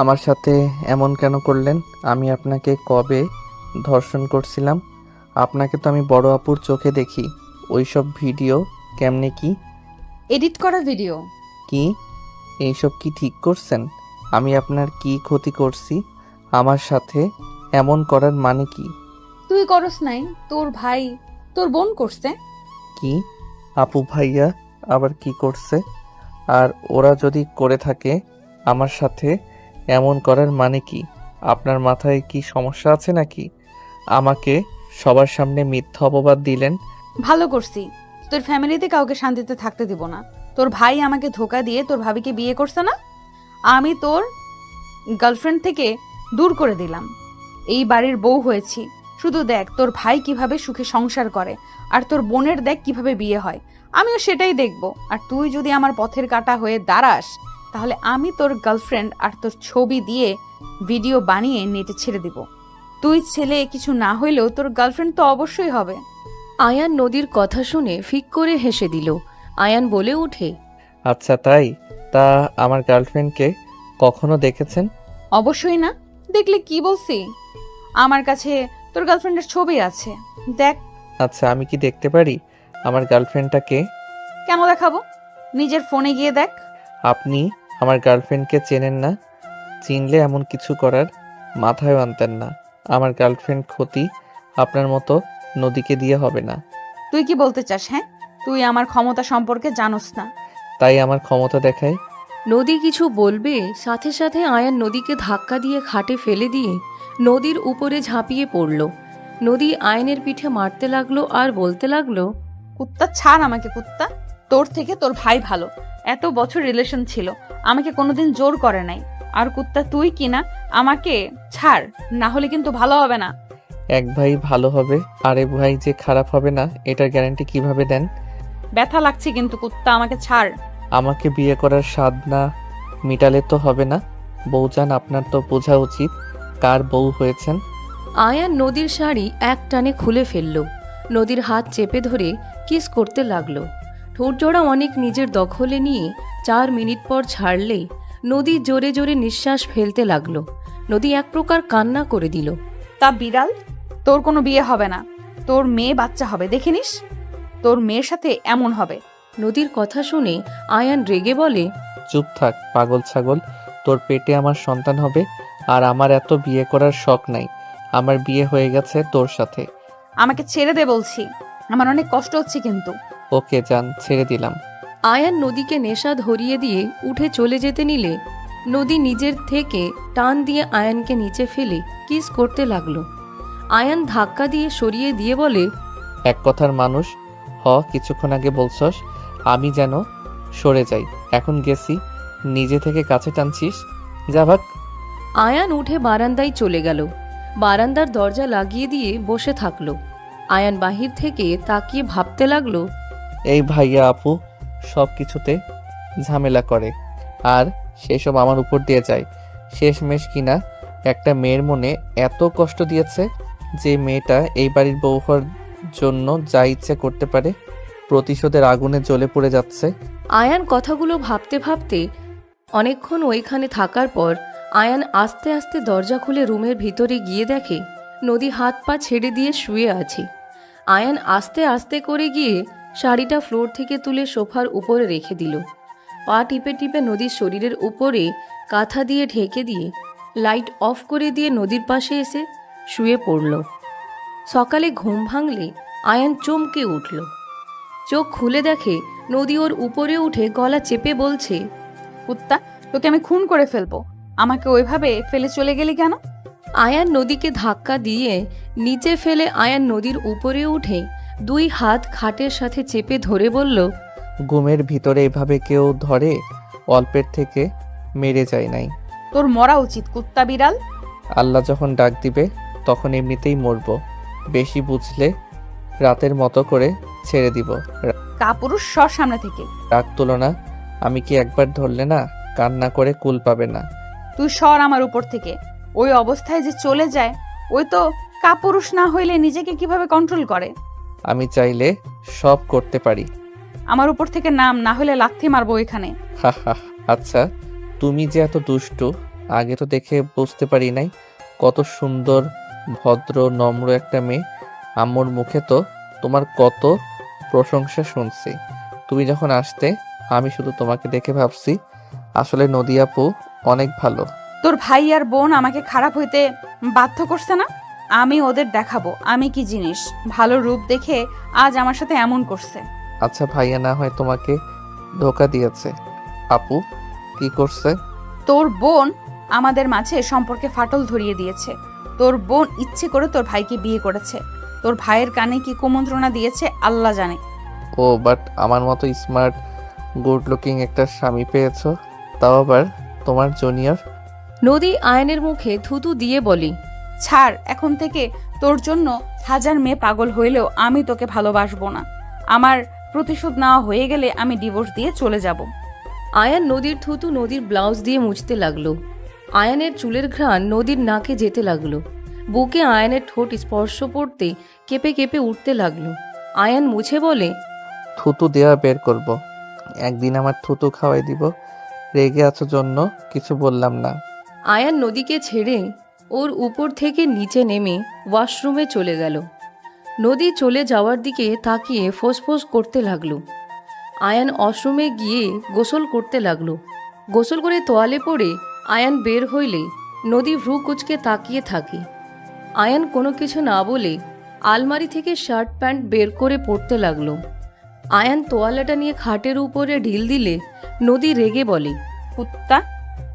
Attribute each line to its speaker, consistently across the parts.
Speaker 1: আমার সাথে এমন কেন করলেন? আমি আপনাকে কবে ধর্ষণ করছিলাম? আপনাকে তো আমি বড় আপুর চোখে দেখি। ওইসব ভিডিও কেমনে কি?
Speaker 2: এডিট করা ভিডিও।
Speaker 1: কি এইসব কি ঠিক করছেন? আমি আপনার কি ক্ষতি করছি? আমার সাথে এমন করার মানে কি?
Speaker 2: তুই করস নাই, তোর ভাই, তোর বোন করছে।
Speaker 1: কি আপু ভাইয়া আবার কি করছে? আর ওরা যদি করে থাকে আমার সাথে এমন করার মানে কি? আপনার মাথায় কি সমস্যা আছে নাকি? আমাকে সবার সামনে মিথ্যা অপবাদ দিলেন।
Speaker 2: ভালো করছি, তোর ফ্যামিলিতে কাউকে শান্তিতে থাকতে দিব না। তোর ভাই আমাকে ধোকা দিয়ে তোর ভাবিকে বিয়ে করছে না, আমি তোর গার্লফ্রেন্ড থেকে দূর করে দিলাম। এই বাড়ির বউ হয়েছি, শুধু দেখ তোর ভাই কিভাবে সুখে সংসার করে, আর তোর বোনের দেখ কিভাবে বিয়ে হয়। আমিও সেটাই দেখব। আর তুই যদি আমার পথের কাঁটা হয়ে দাঁড়াস, তাহলে আমি তোর গার্লফ্রেন্ড আর তোর ছবি দিয়ে ভিডিও বানিয়ে নেটে ছেড়ে দিব। তুই ছেলে কিছু না হইলেও তোর গার্লফ্রেন্ড তো অবশ্যই হবে।
Speaker 3: আয়ান নদীর কথা শুনে ফিক করে হেসে দিল। আয়ান বলে ওঠে,
Speaker 1: আচ্ছা তাই? তা আমার গার্লফ্রেন্ডকে কখনো দেখেছেন?
Speaker 2: অবশ্যই না, দেখলে কি বলছি? আমার কাছে তোর গার্লফ্রেন্ডের ছবি আছে, দেখ।
Speaker 1: আচ্ছা আমি কি দেখতে পারি আমার গার্লফ্রেন্ডটাকে?
Speaker 2: কেন দেখাবো? নিজের ফোনে গিয়ে দেখ।
Speaker 1: আপনি আমার গার্লফ্রেন্ডকে চেনেন না? চিনলে এমন কিছু করার মাথায় আনতেন না। আমার গার্লফ্রেন্ড ক্ষতি আপনার মতো নদীকে দিয়ে হবে না।
Speaker 2: তুই কি বলতে চাস? হ্যাঁ, তুই আমার ক্ষমতা সম্পর্কে জানোস না।
Speaker 1: তাই আমার ক্ষমতা দেখাই।
Speaker 3: নদী কিছু বলবে, সাথে সাথে আয়ান নদীকে ধাক্কা দিয়ে খাটে ফেলে দিয়ে নদীর উপরে ঝাঁপিয়ে পড়ল। নদী আয়নের পিঠে মারতে লাগলো আর বলতে লাগলো,
Speaker 2: কুত্তা ছাড় আমাকে, কুত্তা। তোর থেকে তোর ভাই ভালো, এত বছর রিলেশন ছিল, আমাকে কোনোদিন জোর করে নাই। আর কুত্তা তুই কিনা, আমাকে ছাড়, না হলে কিন্তু ভালো হবে না।
Speaker 1: এক ভাই ভালো হবে আর এক ভাই যে খারাপ হবে না, এটার গ্যারান্টি কিভাবে দেন?
Speaker 2: ব্যথা লাগছে কিন্তু কুত্তা, আমাকে ছাড়।
Speaker 1: আমাকে বিয়ে করার স্বাদ না মিটালে তো হবে না। বউজান আপনার তো বোঝা উচিত কার বউ হয়েছেন।
Speaker 3: আয়ান নদীর শাড়ি এক টানে খুলে ফেলল। নদীর হাত চেপে ধরে কিস করতে লাগলো। ঠোঁটজোড়া অনেক নিজের দখলে নিয়ে 4 মিনিট পর ছাড়লে নদী জোরে জোরে নিঃশ্বাস ফেলতে লাগলো। নদী এক প্রকার কান্না করে দিল।
Speaker 2: তা বিড়াল, তোর কোনো বিয়ে হবে না, তোর মেয়ে বাচ্চা হবে, দেখে নিস। তোর মেয়ের সাথে এমন হবে।
Speaker 3: নদীর কথা শুনে আয়ান রেগে বলে,
Speaker 1: চুপ থাক পাগল ছাগল, তোর পেটে আমার সন্তান হবে। আর আমার এত বিয়ে করার শখ নাই, আমার বিয়ে হয়ে গেছে তোর সাথে।
Speaker 2: আমাকে ছেড়ে দে বলছি, আমার অনেক কষ্ট হচ্ছে কিন্তু।
Speaker 1: ওকে জান, ছেড়ে দিলাম।
Speaker 3: আয়ান নদীকে নেশা ধরিয়ে দিয়ে উঠে চলে যেতে নিলে নদী নিজের থেকে টান দিয়ে আয়ানকে নিচে ফেলে কিস করতে লাগলো। আয়ান ধাক্কা দিয়ে সরিয়ে দিয়ে বলে,
Speaker 1: এক কথার মানুষ কিছুক্ষণ আগে বলছস আমি যেন সরে যাই, এখন গেছি নিজে থেকে কাছে টানছিস, যা ভাগ।
Speaker 3: আয়ান উঠে বারান্দায় চলে গেল। বারান্দার দরজা লাগিয়ে দিয়ে বসে থাকলো। আয়ান বাহির থেকে তাকিয়ে ভাবতে লাগলো,
Speaker 1: এই ভাইয়া আপু সব কিছুতে ঝামেলা করে আর সেসব আমার উপর দিয়ে যায়। শেষমেশ কিনা একটা মেয়ের মনে এত কষ্ট দিয়েছে যে মেয়েটা এই বাড়ির বউ হওয়ার জন্য যা ইচ্ছে করতে পারে, প্রতিশোধের আগুনে জ্বলে পড়ে যাচ্ছে।
Speaker 3: আয়ান কথাগুলো ভাবতে ভাবতে অনেকক্ষণ ওইখানে থাকার পর আয়ান আস্তে আস্তে দরজা খুলে রুমের ভিতরে গিয়ে দেখে নদী হাত পা ছেড়ে দিয়ে শুয়ে আছে। আয়ান আস্তে আস্তে করে গিয়ে শাড়িটা ফ্লোর থেকে তুলে সোফার উপরে রেখে দিল। পা টিপে টিপে নদীর শরীরের উপরে কাঁথা দিয়ে ঢেকে দিয়ে লাইট অফ করে দিয়ে নদীর পাশে এসে শুয়ে পড়ল। সকালে ঘুম ভাঙলে আয়ান চমকে উঠল। চোখ খুলে দেখে নদী ওর উপরে উঠে গলা চেপে বলছে,
Speaker 2: কুত্তা, তোকে আমি খুন করে ফেলবো, আমাকে ওইভাবে ফেলে চলে গেলি কেন?
Speaker 3: আয়ান নদীকে ধাক্কা দিয়ে নিচে ফেলে আয়ান নদীর উপরে উঠে 2 হাত খাটের সাথে চেপে ধরে বলল,
Speaker 1: ঘুমের ভিতরে এভাবে কেউ ধরে অল্পের থেকে মেরে যায় নাই।
Speaker 2: তোর মরা উচিত কুত্তা বিড়াল।
Speaker 1: আল্লাহ যখন ডাক দিবে তখন এমনিতেই মরবো, বেশি বুঝলে রাতের মতো করে ছেড়ে দিব।
Speaker 2: কাপুরুষ, সর সামনে থেকে।
Speaker 1: রাগ তুলো না, আমি কি একবার ধরলে না কান্না করে কুল পাবে না।
Speaker 2: তুই সর আমার উপর থেকে। ওই অবস্থায় যে চলে যায়, ওই তো কাপুরুষ না হইলে নিজেকে কিভাবে কন্ট্রোল করে।
Speaker 1: আমি চাইলে সব করতে পারি।
Speaker 2: আমার উপর থেকে নাম, না হলে লাথি মারবো এখানে।
Speaker 1: হা হা। আচ্ছা, তুমি যে এত দুষ্টু, আগে তো দেখে বুঝতে পারি নাই। কত সুন্দর, ভদ্র, নম্র একটা মেয়ে। আম্মুর মুখে তো তোমার কত প্রশংসা শুনছি। তুমি যখন আসতে আমি শুধু তোমাকে দেখে ভাবছি আসলে নদী আপু অনেক ভালো।
Speaker 2: তোর ভাই আর বোন আমাকে খারাপ হইতে বাধ্য করছে না? আমি ওদের দেখাবো আমি কি জিনিস। ভালো রূপ দেখে আজ আমার সাথে এমন করছে।
Speaker 1: আচ্ছা, ভাইয়া না হয় তোমাকে ধোকা দিয়েছে। আপু কি করছে?
Speaker 2: তোর বোন আমাদের মাঝে সম্পর্কে ফাটল ধরিয়ে দিয়েছে। তোর বোন ইচ্ছে করে তোর ভাইকে বিয়ে করেছে। তোর ভাইয়ের কানে কি কুমন্ত্রণা দিয়েছে আল্লাহ জানে।
Speaker 1: ও বাট আমার মতো স্মার্ট, গুড লুকিং একটা স্বামী পেয়েছো, তাও আবার তোমার জুনিয়র।
Speaker 3: নদী আয়ানের মুখে থুতু দিয়ে বলে,
Speaker 2: ছাড়, এখন থেকে তোর জন্য হাজার মেয়ে পাগল হইলেও আমি তোকে ভালোবাসবো না। আমার প্রতিশোধ নেওয়া হয়ে গেলে আমি ডিভোর্স দিয়ে চলে যাব।
Speaker 3: আয়ান নদীর থুতু নদীর ব্লাউজ দিয়ে মুছতে লাগলো। আয়ানের চুলের ঘ্রাণ নদীর নাকে যেতে লাগলো। বুকে আয়ানের ঠোঁট স্পর্শ পড়তে কেঁপে কেঁপে উঠতে লাগলো। আয়ান মুছে বলে,
Speaker 1: থুতু দেওয়া বের করব। একদিন আমার থুতু খাওয়াই দিব। রেগে আছো জন্য কিছু বললাম না।
Speaker 3: আয়ান নদীকে ছেড়ে ওর উপর থেকে নিচে নেমে ওয়াশরুমে চলে গেল। নদী চলে যাওয়ার দিকে তাকিয়ে ফোঁস করতে লাগলো। আয়ান ওয়াশরুমে গিয়ে গোসল করতে লাগলো। গোসল করে তোয়ালে পড়ে আয়ান বের হইলে নদী ভ্রু কুচকে তাকিয়ে থাকে। আয়ান কোনো কিছু না বলে আলমারি থেকে শার্ট প্যান্ট বের করে পরতে লাগলো। আয়ান তোয়ালাটা নিয়ে খাটের উপরে ঢিল দিলে নদী রেগে বলে,
Speaker 2: কুত্তা,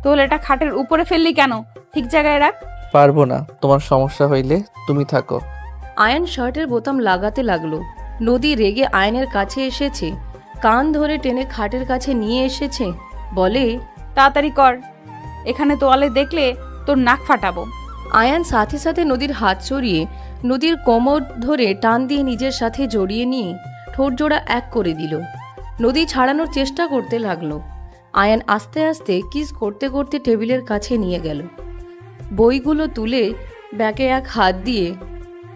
Speaker 2: তোর এটা খাটের উপরে ফেললি কেন? ঠিক জায়গায় রাখ।
Speaker 1: পারবো না, তোমার সমস্যা হইলে তুমি থাকো।
Speaker 3: আয়ান শার্টের বোতাম লাগাতে লাগলো। নদী রেগে আয়নের কাছে এসেছে, কান ধরে টেনে খাটের কাছে নিয়ে এসেছে, বলে,
Speaker 2: তাড়াতাড়ি কর, এখানে তোয়ালে দেখলে তোর নাক ফাটাবো।
Speaker 3: আয়ান সাথে সাথে নদীর হাত সরিয়ে নদীর কোমর ধরে টান দিয়ে নিজের সাথে জড়িয়ে নিয়ে ঠোঁট জোড়া এক করে দিল। নদী ছাড়ানোর চেষ্টা করতে লাগলো। আয়ান আস্তে আস্তে কিস করতে করতে টেবিলের কাছে নিয়ে গেল। বইগুলো তুলে ব্যাগে এক হাত দিয়ে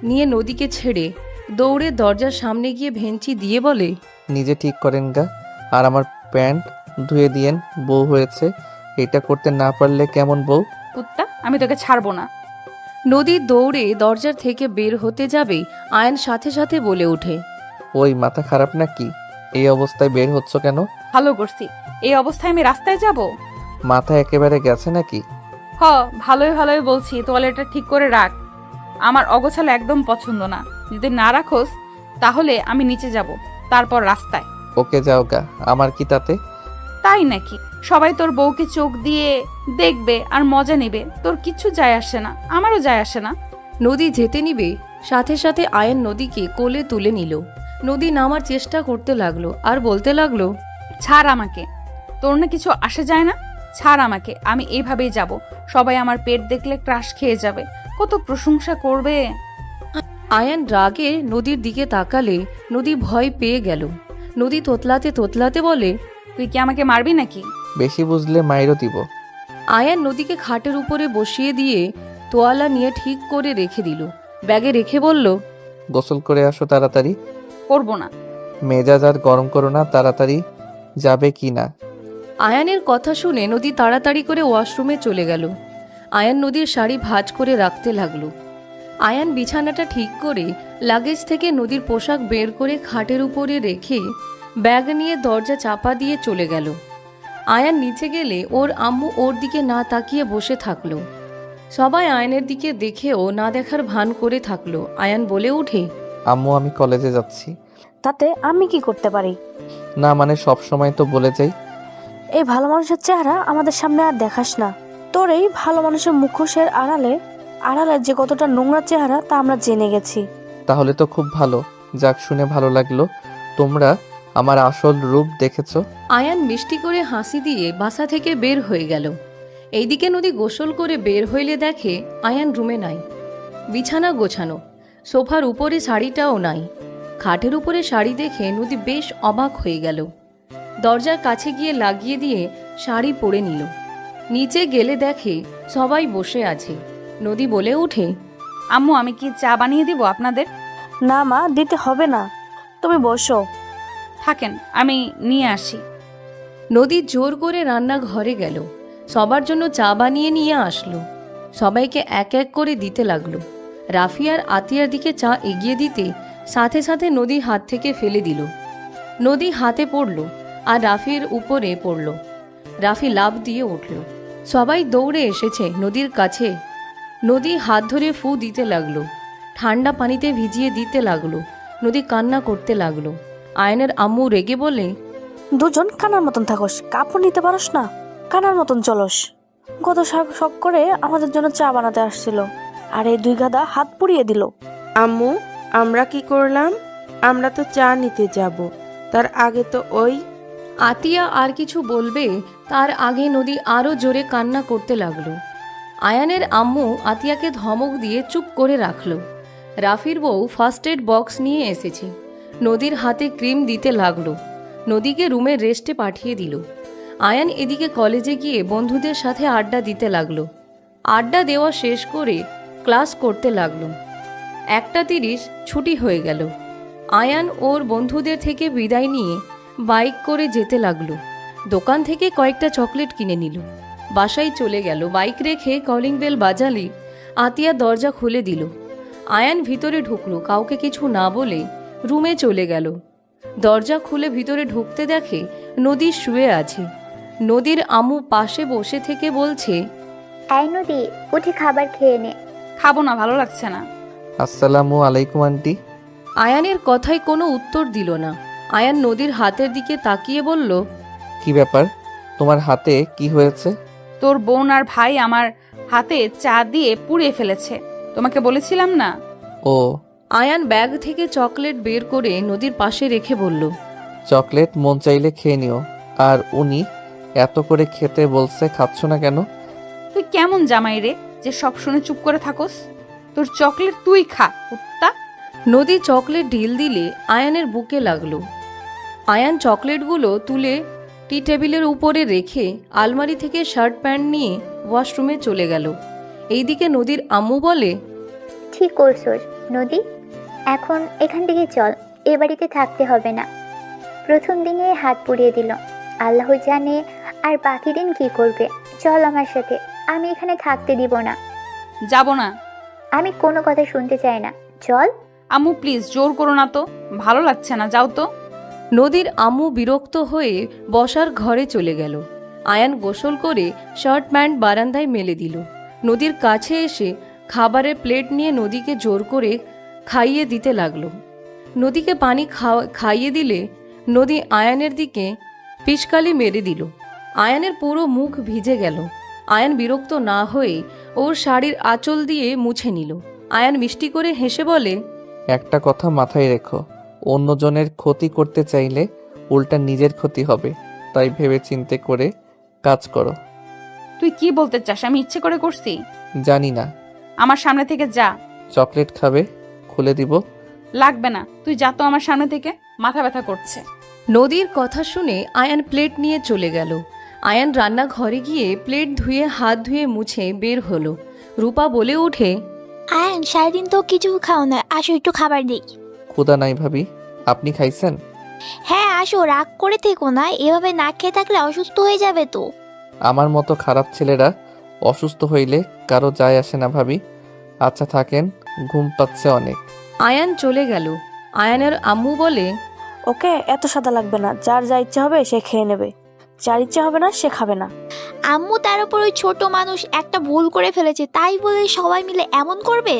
Speaker 3: নিয়ে নদীকে ছেড়ে দৌড়ে দরজার সামনে গিয়ে ভেঞ্চি দিয়ে বলে,
Speaker 1: নিজে ঠিক করেন গা, আর আমার প্যান্ট ধুয়ে দিয়েন। বউ হয়েছে, এটা করতে না পারলে কেমন বউ?
Speaker 2: কুত্তা, আমি তোকে ছাড়বো না।
Speaker 3: নদী দৌড়ে দরজার থেকে বের হতে যাবে, আয়ান সাথে সাথে বলে ওঠে,
Speaker 1: ওই মাথা খারাপ নাকি? এই অবস্থায় বের হচ্ছ কেন?
Speaker 2: ভালো করছি, এই অবস্থায় আমি রাস্তায় যাব?
Speaker 1: মাথা একেবারে গেছে নাকি?
Speaker 2: হ, ভালোই ভালোই বলছি, তোয়ালেটা ঠিক করে রাখ। আমার অগোছালো একদম পছন্দ না। যদি না রাখোস তাহলে আমি নিচে যাব, তারপর রাস্তায়।
Speaker 1: ওকে যাও গা, আমার কি তাতে?
Speaker 2: তাই নাকি? সবাই তোর বউকে চোখ দিয়ে দেখবে আর মজা নেবে, তোর কিচ্ছু যায় আসে না, আমারও যায় আসে না।
Speaker 3: নদী যেতে নিবে সাথে সাথে আয়ান নদীকে কোলে তুলে নিল। নদী নামার চেষ্টা করতে লাগলো আর বলতে লাগলো,
Speaker 2: ছাড় আমাকে, তোর না কিছু আসে যায় না? ছাড় আমাকে, আমি এইভাবেই যাব। সবাই আমার পেট দেখলে ক্রাশ খেয়ে যাবে, কত প্রশংসা করবে।
Speaker 3: আয়ান রাগে নদীর দিকে তাকালে নদী ভয় পেয়ে গেল। নদী তোতলাতে তোতলাতে বলে,
Speaker 2: তুই কি আমাকে মারবি নাকি?
Speaker 1: বেশি বুঝলে মাইরও দিব।
Speaker 3: আয়ান নদীকে খাটের উপরে বসিয়ে দিয়ে তোয়ালা নিয়ে ঠিক করে রেখে দিল। ব্যাগে রেখে বলল,
Speaker 1: গোসল করে আসো তাড়াতাড়ি।
Speaker 2: করবো না।
Speaker 1: মেজাজ আর গরম করো না, তাড়াতাড়ি যাবে কি না?
Speaker 3: আয়ানের কথা শুনে নদী তাড়াতাড়ি করে ওয়াশরুমে চলে গেল। আয়ান নদীর শাড়ি ভাঁজ করে রাখতে লাগলো। আয়ান বিছানাটা ঠিক করে লাগেজ থেকে নদীর পোশাক বের করে খাটের উপরে রেখে ব্যাগ নিয়ে দরজা চাপা দিয়ে চলে গেল। আয়ান নিচে গেলে ওর আম্মু ওর দিকে না তাকিয়ে বসে থাকলো। সবাই আয়ানের দিকে দেখেও না দেখার ভান করে থাকলো। আয়ান বলে ওঠে,
Speaker 1: আম্মু আমি কলেজে যাচ্ছি।
Speaker 4: তাতে আমি কি করতে পারি?
Speaker 1: না মানে সব সময় তো বলে যাই।
Speaker 4: এই ভালো মানুষের চেহারা আমাদের সামনে আর দেখাস না। তোর এই ভালো মানুষের মুখোশের আড়ালে আড়ালে যে কতটা নোংরা চেহারা তা আমরা জেনে গেছি।
Speaker 1: তাহলে তো খুব ভালো, যাক শুনে ভালো লাগলো। তোমরা আমার আসল রূপ দেখেছো।
Speaker 3: আয়ান মিষ্টি করে হাসি দিয়ে বাসা থেকে বের হয়ে গেল। এইদিকে নদী গোসল করে বের হইলে দেখে আয়ান রুমে নাই। বিছানা গোছানো, সোফার উপরে শাড়িটাও নাই। খাটের উপরে শাড়ি দেখে নদী বেশ অবাক হয়ে গেল। দরজার কাছে গিয়ে লাগিয়ে দিয়ে শাড়ি পরে নিল। নিচে গেলে দেখে সবাই বসে আছে। নদী বলে ওঠে,
Speaker 2: আম্মু, আমি কি চা বানিয়ে দিব আপনাদের?
Speaker 4: না মা, দিতে হবে না, তুমি বসো।
Speaker 2: থাকেন, আমি নিয়ে আসি।
Speaker 3: নদী জোর করে রান্নাঘরে গেল, সবার জন্য চা বানিয়ে নিয়ে আসলো। সবাইকে এক এক করে দিতে লাগলো। রাফি আর আতিয়ার দিকে চা এগিয়ে দিতে সাথে সাথে নদী হাত থেকে ফেলে দিল। নদী হাতে পড়ল আর রাফির উপরে পড়ল। রাফি লাফ দিয়ে উঠল। সবাই দৌড়ে এসেছে নদীর কাছে। নদী হাত ধরে ফু দিতে লাগলো, ঠান্ডা পানিতে ভিজিয়ে দিতে লাগলো। নদী কান্না করতে লাগলো। আয়নের আম্মু রেগে বলে,
Speaker 4: দুজন কানার মতন থাকস, কাপড় নিতে পারস না, কানার মতন চলস। কত শখ করে আমাদের জন্য চা বানাতে আসছিল, আর এই দুই গাদা হাত পুড়িয়ে দিল।
Speaker 5: আম্মু, আমরা কি করলাম? আমরা তো চা নিতে যাব, তার আগে তো ওই।
Speaker 3: আতিয়া আর কিছু বলবে তার আগে নদী আরও জোরে কান্না করতে লাগলো। আয়ানের আম্মু আতিয়াকে ধমক দিয়ে চুপ করে রাখল। রাফির বউ ফার্স্ট এড বক্স নিয়ে এসেছে। নদীর হাতে ক্রিম দিতে লাগলো। নদীকে রুমে রেস্টে পাঠিয়ে দিল। আয়ান এদিকে কলেজে গিয়ে বন্ধুদের সাথে আড্ডা দিতে লাগলো। আড্ডা দেওয়া শেষ করে ক্লাস করতে লাগলো। 1:30 ছুটি হয়ে গেল। আয়ান ওর বন্ধুদের থেকে বিদায় নিয়ে বাইক করে যেতে লাগলো। দোকান থেকে কয়েকটা চকলেট কিনে নিল। বাসায় চলে গেল। বাইক রেখে কলিং বেল বাজালে আতিয়া দরজা খুলে দিল। আয়ান ভিতরে ঢুকলো। কাউকে কিছু না বলে রুমে চলে গেল। দরজা খুলে ভিতরে ঢুকতে দেখে নদী শুয়ে আছে। নদীর আম্মু পাশে বসে থেকে বলছে,
Speaker 6: এই নদী, উঠে খাবার খেয়ে নে।
Speaker 2: খাবো না, ভালো লাগছে না।
Speaker 1: আসসালামু আলাইকুম আন্টি।
Speaker 3: আয়ানের কথায় কোনো উত্তর দিল না। আয়ান নদীর হাতের দিকে তাকিয়ে বলল,
Speaker 1: কি ব্যাপার, তোমার হাতে কি হয়েছে?
Speaker 2: তোর বোন আর ভাই আমার হাতে চা দিয়ে পুড়িয়ে ফেলেছে, তোমাকে বলেছিলাম না?
Speaker 1: ও,
Speaker 3: আয়ান ব্যাগ থেকে চকলেট বের করে নদীর পাশে রেখে বলল,
Speaker 1: চকলেট মন চাইলে খেয়ে নিও। আর উনি এত করে খেতে বলছে, খাচ্ছ না কেন?
Speaker 2: তুই কেমন জামাই রে যে সব শুনে চুপ করে থাকস? তোর চকলেট তুই খা, কুত্তা।
Speaker 3: নদী চকলেট ঢিল দিলে আয়ানের বুকে লাগলো। আয়ান চকলেটগুলো তুলে টি টেবিলের উপরে রেখে আলমারি থেকে শার্ট প্যান্ট নিয়ে ওয়াশরুমে চলে গেল। এইদিকে নদীর আম্মু বলে,
Speaker 6: ঠিক করছোস নদী, এখন এখান থেকে চল, এ বাড়িতে থাকতে হবে না। প্রথম দিনে হাত পুড়িয়ে দিল, আল্লাহ জানে আর বাকি দিন কি করবে। চল আমার সাথে, আমি এখানে থাকতে দিব না।
Speaker 2: যাব না।
Speaker 6: আমি কোনো কথা শুনতে চাই না, চল।
Speaker 2: আম্মু প্লিজ, জোর করো না তো, ভালো লাগছে না, যাও তো।
Speaker 3: নদীর আম্মু বিরক্ত হয়ে বসার ঘরে চলে গেল। আয়ান গোসল করে শার্ট প্যান্ট বারান্দায় মেলে দিল। নদীর কাছে এসে খাবারের প্লেট নিয়ে নদীকে জোর করে খাইয়ে দিতে লাগলো। নদীকে পানি খাইয়ে দিলে নদী আয়ানের দিকে পিচকালি মেরে দিল। আয়ানের পুরো মুখ ভিজে গেল। আয়ান বিরক্ত না হয়ে ওর শাড়ির আঁচল দিয়ে মুছে নিল। আয়ান মিষ্টি করে হেসে বলে,
Speaker 1: একটা কথা মাথায় রেখো, অন্যজনের ক্ষতি করতে চাইলে উল্টা নিজের ক্ষতি হবে, তাই ভেবে চিন্তে করে কাজ করো।
Speaker 2: তুই কি বলতে চাস? আমি ইচ্ছে করে করছি?
Speaker 1: জানি না।
Speaker 2: আমার সামনে থেকে যা।
Speaker 1: চকলেট খাবে? খুলে দিব।
Speaker 2: লাগবে না, তুই যা তো আমার সামনে থেকে, মাথা ব্যথা করছে।
Speaker 3: নদীর কথা শুনে আয়ান প্লেট নিয়ে চলে গেল। আয়ান রান্নাঘরে গিয়ে প্লেট ধুয়ে হাত ধুয়ে মুছে বের হলো। রূপা বলে ওঠে,
Speaker 7: আয়ান, সারাদিন তো কিছু খাও না, আসো একটু খাবার দিই।
Speaker 1: ক্ষুধা নাই ভাবি, আপনি খাইছেন?
Speaker 7: হ্যাঁ আসো, রাগ করে থেকো না, এভাবে না খেয়ে থাকলে অসুস্থ হয়ে যাবে তো।
Speaker 1: আমার মতো খারাপ ছেলেরা অসুস্থ হইলে কারো যায় আসে না ভাবি। আচ্ছা থাকেন, ঘুম পাচ্ছে অনেক।
Speaker 3: আয়ান চলে গেল। আয়ানের আম্মু বলে,
Speaker 4: ওকে এত সাদা লাগবে না, যার যা ইচ্ছা হবে সে খেয়ে নেবে, যার ইচ্ছা হবে না সে খাবে না।
Speaker 7: আম্মু, তার উপর ওই ছোট মানুষ একটা ভুল করে ফেলেছে, তাই বলে সবাই মিলে এমন করবে?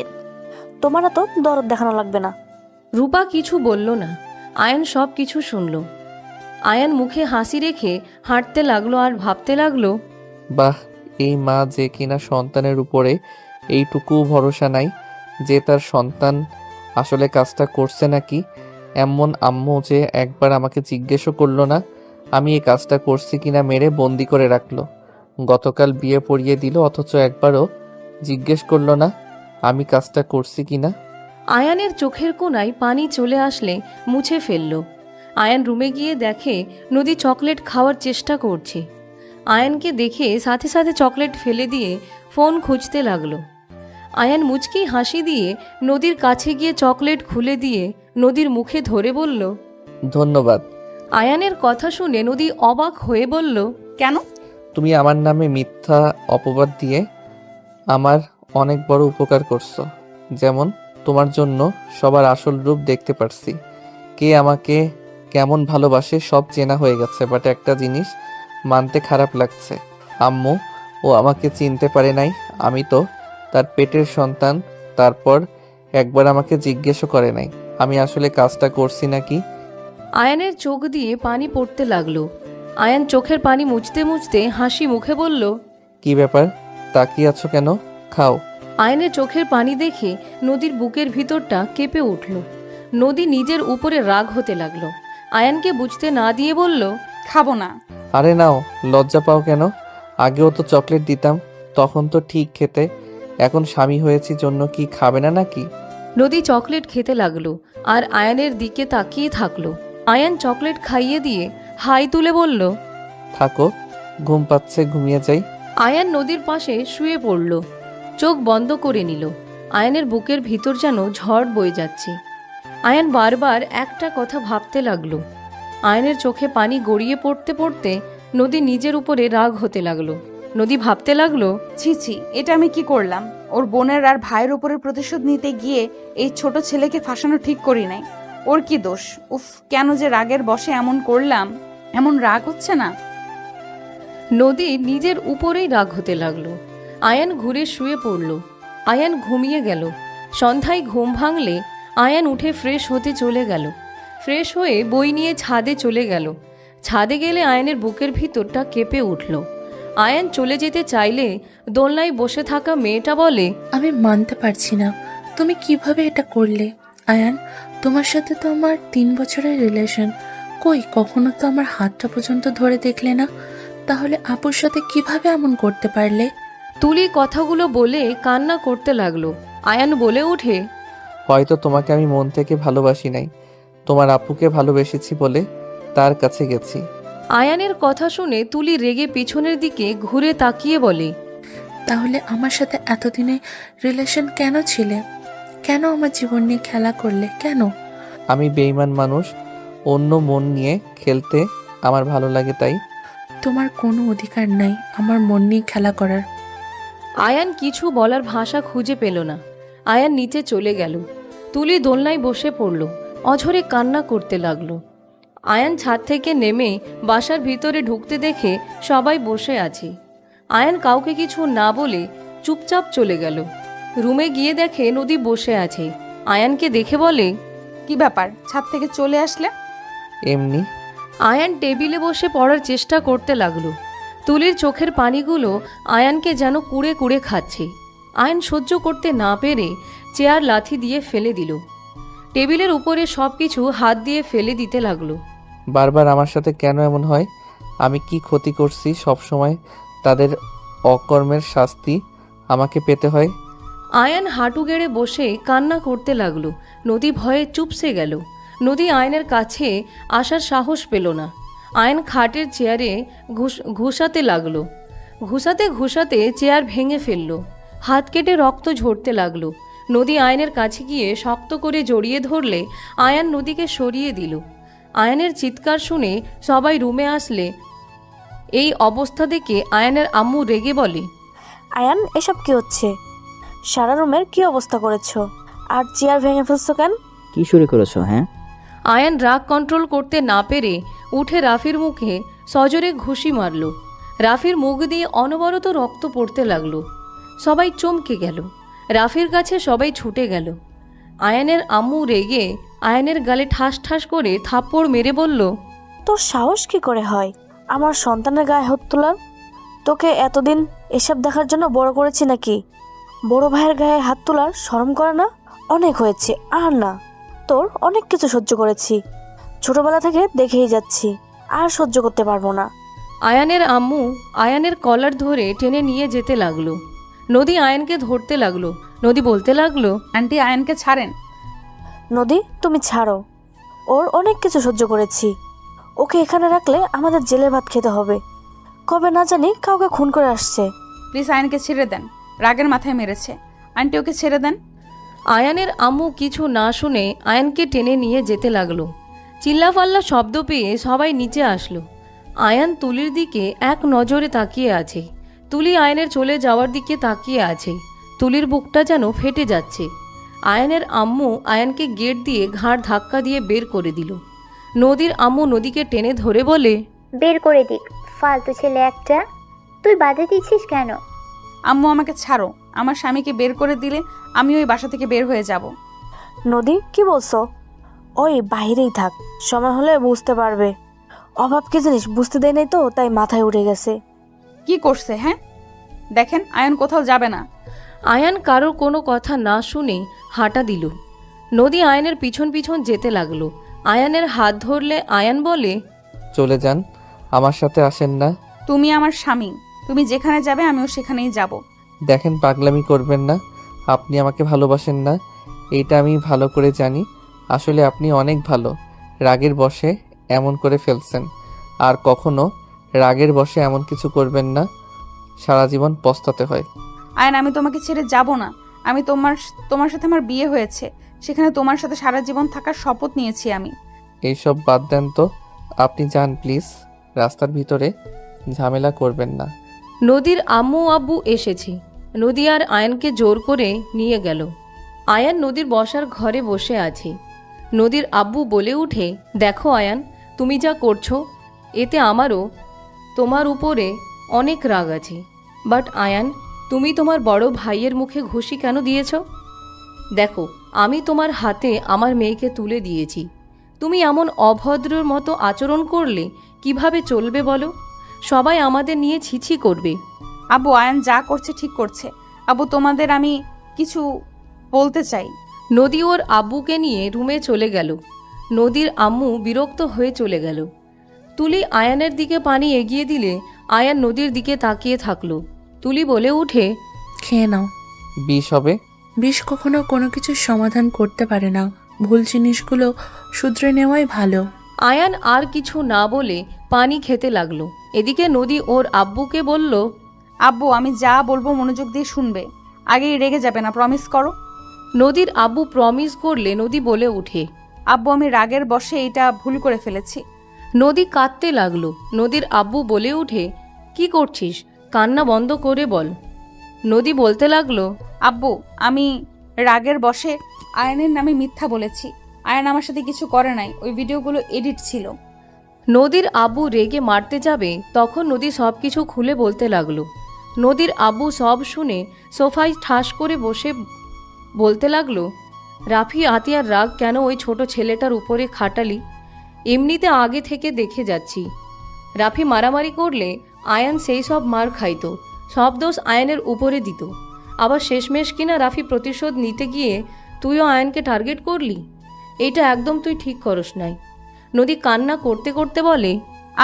Speaker 4: তোমার তো দরদ দেখানো লাগবে না।
Speaker 3: রূপা কিছু বলল না। আয়ান সব কিছু শুনল। আয়ান মুখে হাসি রেখে হাঁটতে লাগলো আর ভাবতে লাগলো,
Speaker 1: বাহ, এই মা যে কিনা সন্তানের উপরে এইটুকু ভরসা নাই যে তার সন্তান আসলে কাজটা করছে নাকি। এমন আম্মু যে একবার আমাকে জিজ্ঞেসও করলো না আমি এই কাজটা করছি কিনা, মেরে বন্দি করে রাখলো। গতকাল বিয়ে পড়িয়ে দিল, অথচ একবারও জিজ্ঞেস করলো না আমি কাজটা করছি কিনা।
Speaker 3: আয়ানের চোখের কোণায় পানি চলে আসলে মুছে ফেলল। আয়ান রুমে গিয়ে দেখে নদী চকলেট খাওয়ার চেষ্টা করছে। আয়ানকে দেখে সাথে সাথে চকলেট ফেলে দিয়ে ফোন খুঁজতে লাগলো। আয়ান মুচকি হাসি দিয়ে নদীর কাছে গিয়ে চকলেট খুলে দিয়ে নদীর মুখে ধরে বলল,
Speaker 1: ধন্যবাদ।
Speaker 3: আয়ানের কথা শুনে নদী অবাক হয়ে বলল,
Speaker 2: কেন?
Speaker 1: তুমি আমার নামে মিথ্যা অপবাদ দিয়ে আমার অনেক বড় উপকার করছো। যেমন তোমার জন্য সবার আসল রূপ দেখতে পারছি, কে আমাকে কেমন ভালোবাসে সব চেনা হয়ে গেছে। বাট একটা জিনিস মানতে খারাপ লাগছে, আম্মু ও আমাকে চিনতে পারে নাই। আমি তো তার পেটের সন্তান। তারপর একবার আমাকে জিজ্ঞেসও করে নাই আমি আসলে কাজটা করছি নাকি।
Speaker 3: আয়ানের চোখ দিয়ে পানি পড়তে লাগলো। আয়ান চোখের পানি মুছতে মুছতে হাসি মুখে বলল,
Speaker 1: কি ব্যাপার, তাকিয়ে আছো কেন? খাও।
Speaker 3: আয়নের চোখের পানি দেখে নদীর বুকের ভিতরটা কেঁপে উঠল। নদী নিজের উপরে রাগ হতে লাগলো। আয়ানকে বুঝতে না দিয়ে বলল,
Speaker 2: খাবো না।
Speaker 1: আরে নাও, লজ্জা পাও কেন? আগেও তো চকলেট দিতাম, তখন তো ঠিক খেতে। এখন স্বামী হয়েছি জন্য কি খাবে না নাকি?
Speaker 3: নদী চকলেট খেতে লাগলো আর আয়ানের দিকে তাকিয়ে থাকলো। আয়ান চকলেট খাইয়ে দিয়ে হাই তুলে বলল,
Speaker 1: থাকো, ঘুম পাচ্ছে, ঘুমিয়ে যাই।
Speaker 3: আয়ান নদীর পাশে শুয়ে পড়ল, চোখ বন্ধ করে নিল। আয়ানের বুকের ভিতর যেন ঝড় বয়ে যাচ্ছে। আয়ান বারবার একটা কথা ভাবতে লাগলো। আয়ানের চোখে পানি গড়িয়ে পড়তে পড়তে নদী নিজের উপরে রাগ হতে লাগলো। নদী ভাবতে লাগলো,
Speaker 2: ছি ছি, এটা আমি কি করলাম? ওর বোনের আর ভাইয়ের উপরে প্রতিশোধ নিতে গিয়ে এই ছোট ছেলেকে ফাঁসানো ঠিক করি নাই। ওর কি দোষ? উফ, কেন যে রাগের বশে এমন করলাম। এমন রাগ হচ্ছে না।
Speaker 3: নদী নিজের উপরেই রাগ হতে লাগলো। আয়ান ঘুরে শুয়ে পড়ল। আয়ান ঘুমিয়ে গেল। সন্ধ্যায় ঘুম ভাঙলে আয়ান উঠে ফ্রেশ হতে চলে গেল। ফ্রেশ হয়ে বই নিয়ে ছাদে চলে গেল। ছাদে গেলে আয়ানের বুকের ভিতরটা কেঁপে উঠল। আয়ান চলে যেতে চাইলে দোলনায় বসে থাকা মেয়েটা বলে,
Speaker 8: আমি মানতে পারছি না তুমি কিভাবে এটা করলে। আয়ান, তোমার সাথে তো আমার 3 বছরের রিলেশন, কই কখনো তো আমার হাতটা পর্যন্ত ধরে দেখলে না, তাহলে আপুর সাথে কিভাবে এমন করতে পারলে?
Speaker 3: তুলি কথাগুলো বলে কান্না করতে লাগলো। আয়ান বলে ওঠে,
Speaker 1: হয়তো তোমাকে আমি মন থেকে ভালোবাসি নাই, তোমার আপুকে ভালোবেসেছি বলে তার কাছে গেছি।
Speaker 3: আয়ানের কথা শুনে তুলি রেগে পিছনের দিকে ঘুরে তাকিয়ে বলে,
Speaker 8: তাহলে আমার সাথে এতদিনে রিলেশন কেন ছিলে? কেন আমার জীবন নিয়ে খেলা করলে কেন?
Speaker 1: আমি বেঈমান মানুষ, অন্য মন নিয়ে খেলতে আমার ভালো লাগে তাই।
Speaker 8: তোমার কোনো অধিকার নাই আমার মন নিয়ে খেলা করার।
Speaker 3: আয়ান কিছু বলার ভাষা খুঁজে পেল না। আয়ান নিচে চলে গেল। তুলি দোলনায় বসে পড়ল, অঝরে কান্না করতে লাগলো। আয়ান ছাদ থেকে নেমে বাসার ভিতরে ঢুকতে দেখে সবাই বসে আছে। আয়ান কাউকে কিছু না বলে চুপচাপ চলে গেল। রুমে গিয়ে দেখে নদী বসে আছে। আয়ানকে দেখে বলে,
Speaker 2: কি ব্যাপার, ছাদ থেকে চলে আসলে?
Speaker 1: এমনি।
Speaker 3: আয়ান টেবিলে বসে পড়ার চেষ্টা করতে লাগলো। তুলির চোখের পানিগুলো আয়ানকে যেন কুড়ে কুড়ে খাচ্ছে। আয়ান সহ্য করতে না পেরে চেয়ার লাথি দিয়ে ফেলে দিল। টেবিলের উপরে সব কিছু হাত দিয়ে ফেলে দিতে লাগলো।
Speaker 1: বারবার আমার সাথে কেন এমন হয়? আমি কি ক্ষতি করছি সব সময় তাদের অকর্মের শাস্তি আমাকে পেতে হয়?
Speaker 3: আয়ান হাঁটু গেড়ে বসে কান্না করতে লাগলো। নদী ভয়ে চুপসে গেল। নদী আয়নের কাছে আসার সাহস পেল না। আয়ন খাটের চেয়ারে ঘুষাতে লাগলো। ঘুষাতে ঘুষাতে চেয়ার ভেঙে ফেলল। হাত কেটে রক্ত ঝরতে লাগলো। নদী আয়নের কাছে গিয়ে শক্ত করে জড়িয়ে ধরলে আয়ান নদীকে সরিয়ে দিল। আয়ানের চিৎকার শুনে সবাই রুমে আসলে এই অবস্থা দেখে আয়ানের আম্মু রেগে বলে,
Speaker 4: আয়ান, এসব কি হচ্ছে? সারা রুমের কি অবস্থা করেছো? আর চেয়ার ভেঙে ফেলছো কেন?
Speaker 9: কি শুরু করেছো? হ্যাঁ,
Speaker 3: আয়ান রাগ কন্ট্রোল করতে না পেরে উঠে রাফির মুখে সজোরে ঘুষি মারল। রাফির মুখ দিয়ে অনবরত রক্ত পড়তে লাগলো। সবাই চমকে গেল। রাফির কাছে সবাই ছুটে গেল। আয়ানের আম্মু রেগে আয়ানের গালে ঠাস ঠাস করে থাপ্পড় মেরে বলল,
Speaker 4: তোর সাহস কি করে হয় আমার সন্তানের গায়ে হাত তোলার? তোকে এতদিন এসব দেখার জন্য বড় করেছি নাকি? বড় ভাইয়ের গায়ে হাত তোলার শরম করে না? অনেক হয়েছে, আর না। তোর অনেক কিছু সহ্য করেছি, ছোটবেলা থেকে দেখেই যাচ্ছি, আর সহ্য করতে পারবো না।
Speaker 3: আয়ানের আম্মু আয়ানের কলার ধরে টেনে নিয়ে যেতে লাগলো। নদী আয়ানকে ধরতে লাগলো। নদী বলতে লাগলো,
Speaker 2: আন্টি, আয়নকে ছাড়েন।
Speaker 4: নদী, তুমি ছাড়ো, ওর অনেক কিছু সহ্য করেছি। ওকে এখানে রাখলে আমাদের জেলের ভাত খেতে হবে। কবে না জানি কাউকে খুন করে আসছে।
Speaker 2: প্লিজ আয়নকে ছেড়ে দেন, রাগের মাথায় মেরেছে। আন্টি, ওকে ছেড়ে দেন।
Speaker 3: আয়ানের আম্মু কিছু না শুনে আয়ানকে টেনে নিয়ে যেতে লাগলো। চিল্লাফাল্লা শব্দ পেয়ে সবাই নিচে আসলো। আয়ান তুলির দিকে এক নজরে তাকিয়ে আছে। তুলি আয়নের চলে যাওয়ার দিকে তাকিয়ে আছে। তুলির বুকটা যেন ফেটে যাচ্ছে। আয়ানের আম্মু আয়ানকে গেট দিয়ে ঘাড় ধাক্কা দিয়ে বের করে দিল। নদীর আম্মু নদীকে টেনে ধরে বলে,
Speaker 6: বের করে দিক, ফালতু ছেলে একটা। তুই বাধা দিচ্ছিস কেন?
Speaker 2: আম্মু আমাকে ছাড়ো, আমার স্বামীকে বের করে দিলে আমি ওই বাসা থেকে বের হয়ে যাব।
Speaker 4: নদী কি বলছো? ওই বাইরেই থাক, সময় হলে বুঝতে পারবে। অভাব কি জিনিস বুঝতে দেয় নাই তো, তাই মাথায় উঠে গেছে।
Speaker 2: কি করছে? হ্যাঁ দেখেন, আয়ন কোথাও যাবে না।
Speaker 3: আয়ান কারোর কোনো কথা না শুনে হাঁটা দিল। নদী আয়ানের পিছন পিছন যেতে লাগলো। আয়ানের হাত ধরলে আয়ান বলে,
Speaker 1: চলে যান, আমার সাথে আসেন না।
Speaker 2: তুমি আমার স্বামী, তুমি যেখানে যাবে আমিও সেখানেই যাব।
Speaker 1: দেখেন, পাগলামি করবেন না। আপনি আমাকে ভালোবাসেন না, এইটা আমি ভালো করে জানি। আসলে আপনি অনেক ভালো, রাগের বশে এমন করে ফেলছেন। আর কখনো রাগের বশে এমন কিছু করবেন না, সারা জীবন পস্তাতে হয়।
Speaker 2: আয়ন, আমি তোমাকে ছেড়ে যাব না। আমি তোমার সাথে আমার বিয়ে হয়েছে, সেখানে তোমার সাথে সারা জীবন থাকার শপথ নিয়েছি আমি।
Speaker 1: এইসব বাদ দেন তো, আপনি যান প্লিজ। রাস্তার ভিতরে ঝামেলা করবেন না।
Speaker 3: নদীর আম্মু আব্বু এসেছে। নদী আর আয়ানকে জোর করে নিয়ে গেল। আয়ান নদীর বসার ঘরে বসে আছে। নদীর আব্বু বলে উঠে, দেখো আয়ান, তুমি যা করছো এতে আমারও তোমার উপরে অনেক রাগ আছে। বাট আয়ান, তুমি তোমার বড় ভাইয়ের মুখে ঘুষি কেন দিয়েছ? দেখো, আমি তোমার হাতে আমার মেয়েকে তুলে দিয়েছি। তুমি এমন অভদ্রর মতো আচরণ করলে কিভাবে চলবে বলো? সবাই আমাদের নিয়ে ছিছি করবে।
Speaker 2: আব্বু, আয়ন যা করছে ঠিক করছে। আব্বু, তোমাদের আমি কিছু বলতে চাই।
Speaker 3: নদী ওর আব্বুকে নিয়ে রুমে চলে গেল। নদীর আম্মু বিরক্ত হয়ে চলে গেল। তুলি আয়ানের দিকে পানি এগিয়ে দিলে আয়ান নদীর দিকে তাকিয়ে থাকলো। তুলি বলে উঠে,
Speaker 8: খেয়ে নাও।
Speaker 1: বিষ হবে।
Speaker 8: বিষ কখনো কোনো কিছুর সমাধান করতে পারে না, ভুল জিনিসগুলো শুধরে নেওয়াই ভালো।
Speaker 3: আয়ান আর কিছু না বলে পানি খেতে লাগলো। এদিকে নদী ওর আব্বুকে বলল,
Speaker 2: আব্বু, আমি যা বলবো মনোযোগ দিয়ে শুনবে, আগেই রেগে যাবে না, প্রমিস করো।
Speaker 3: নদীর আব্বু প্রমিস করলে নদী বলে উঠে,
Speaker 2: আব্বু, আমি রাগের বশে এটা ভুল করে ফেলেছি।
Speaker 3: নদী কাঁদতে লাগলো। নদীর আব্বু বলে উঠে, কি করছিস? কান্না বন্ধ করে বল। নদী বলতে লাগলো,
Speaker 2: আব্বু, আমি রাগের বশে আয়নের নামে মিথ্যা বলেছি। আয়ন আমার সাথে কিছু করে নাই, ওই ভিডিওগুলো এডিট ছিল।
Speaker 3: নদীর আব্বু রেগে মারতে যাবে তখন নদী সব কিছু খুলে বলতে লাগলো। নদীর আব্বু সব শুনে সোফায় ঠাস করে বসে বলতে লাগলো, রাফি আতিয়ার রাগ কেন ওই ছোট ছেলেটার উপরে খাটালি? এমনিতে আগে থেকে দেখে যাচ্ছি রাফি মারামারি করলে আয়ান সেই সব মার খাইতো, সব দোষ আয়ানের উপরে দিত। আবার শেষমেশ কিনা রাফি প্রতিশোধ নিতে গিয়ে তুইও আয়ানকে টার্গেট করলি। এইটা একদম তুই ঠিক করস নাই। নদী কান্না করতে করতে বলে,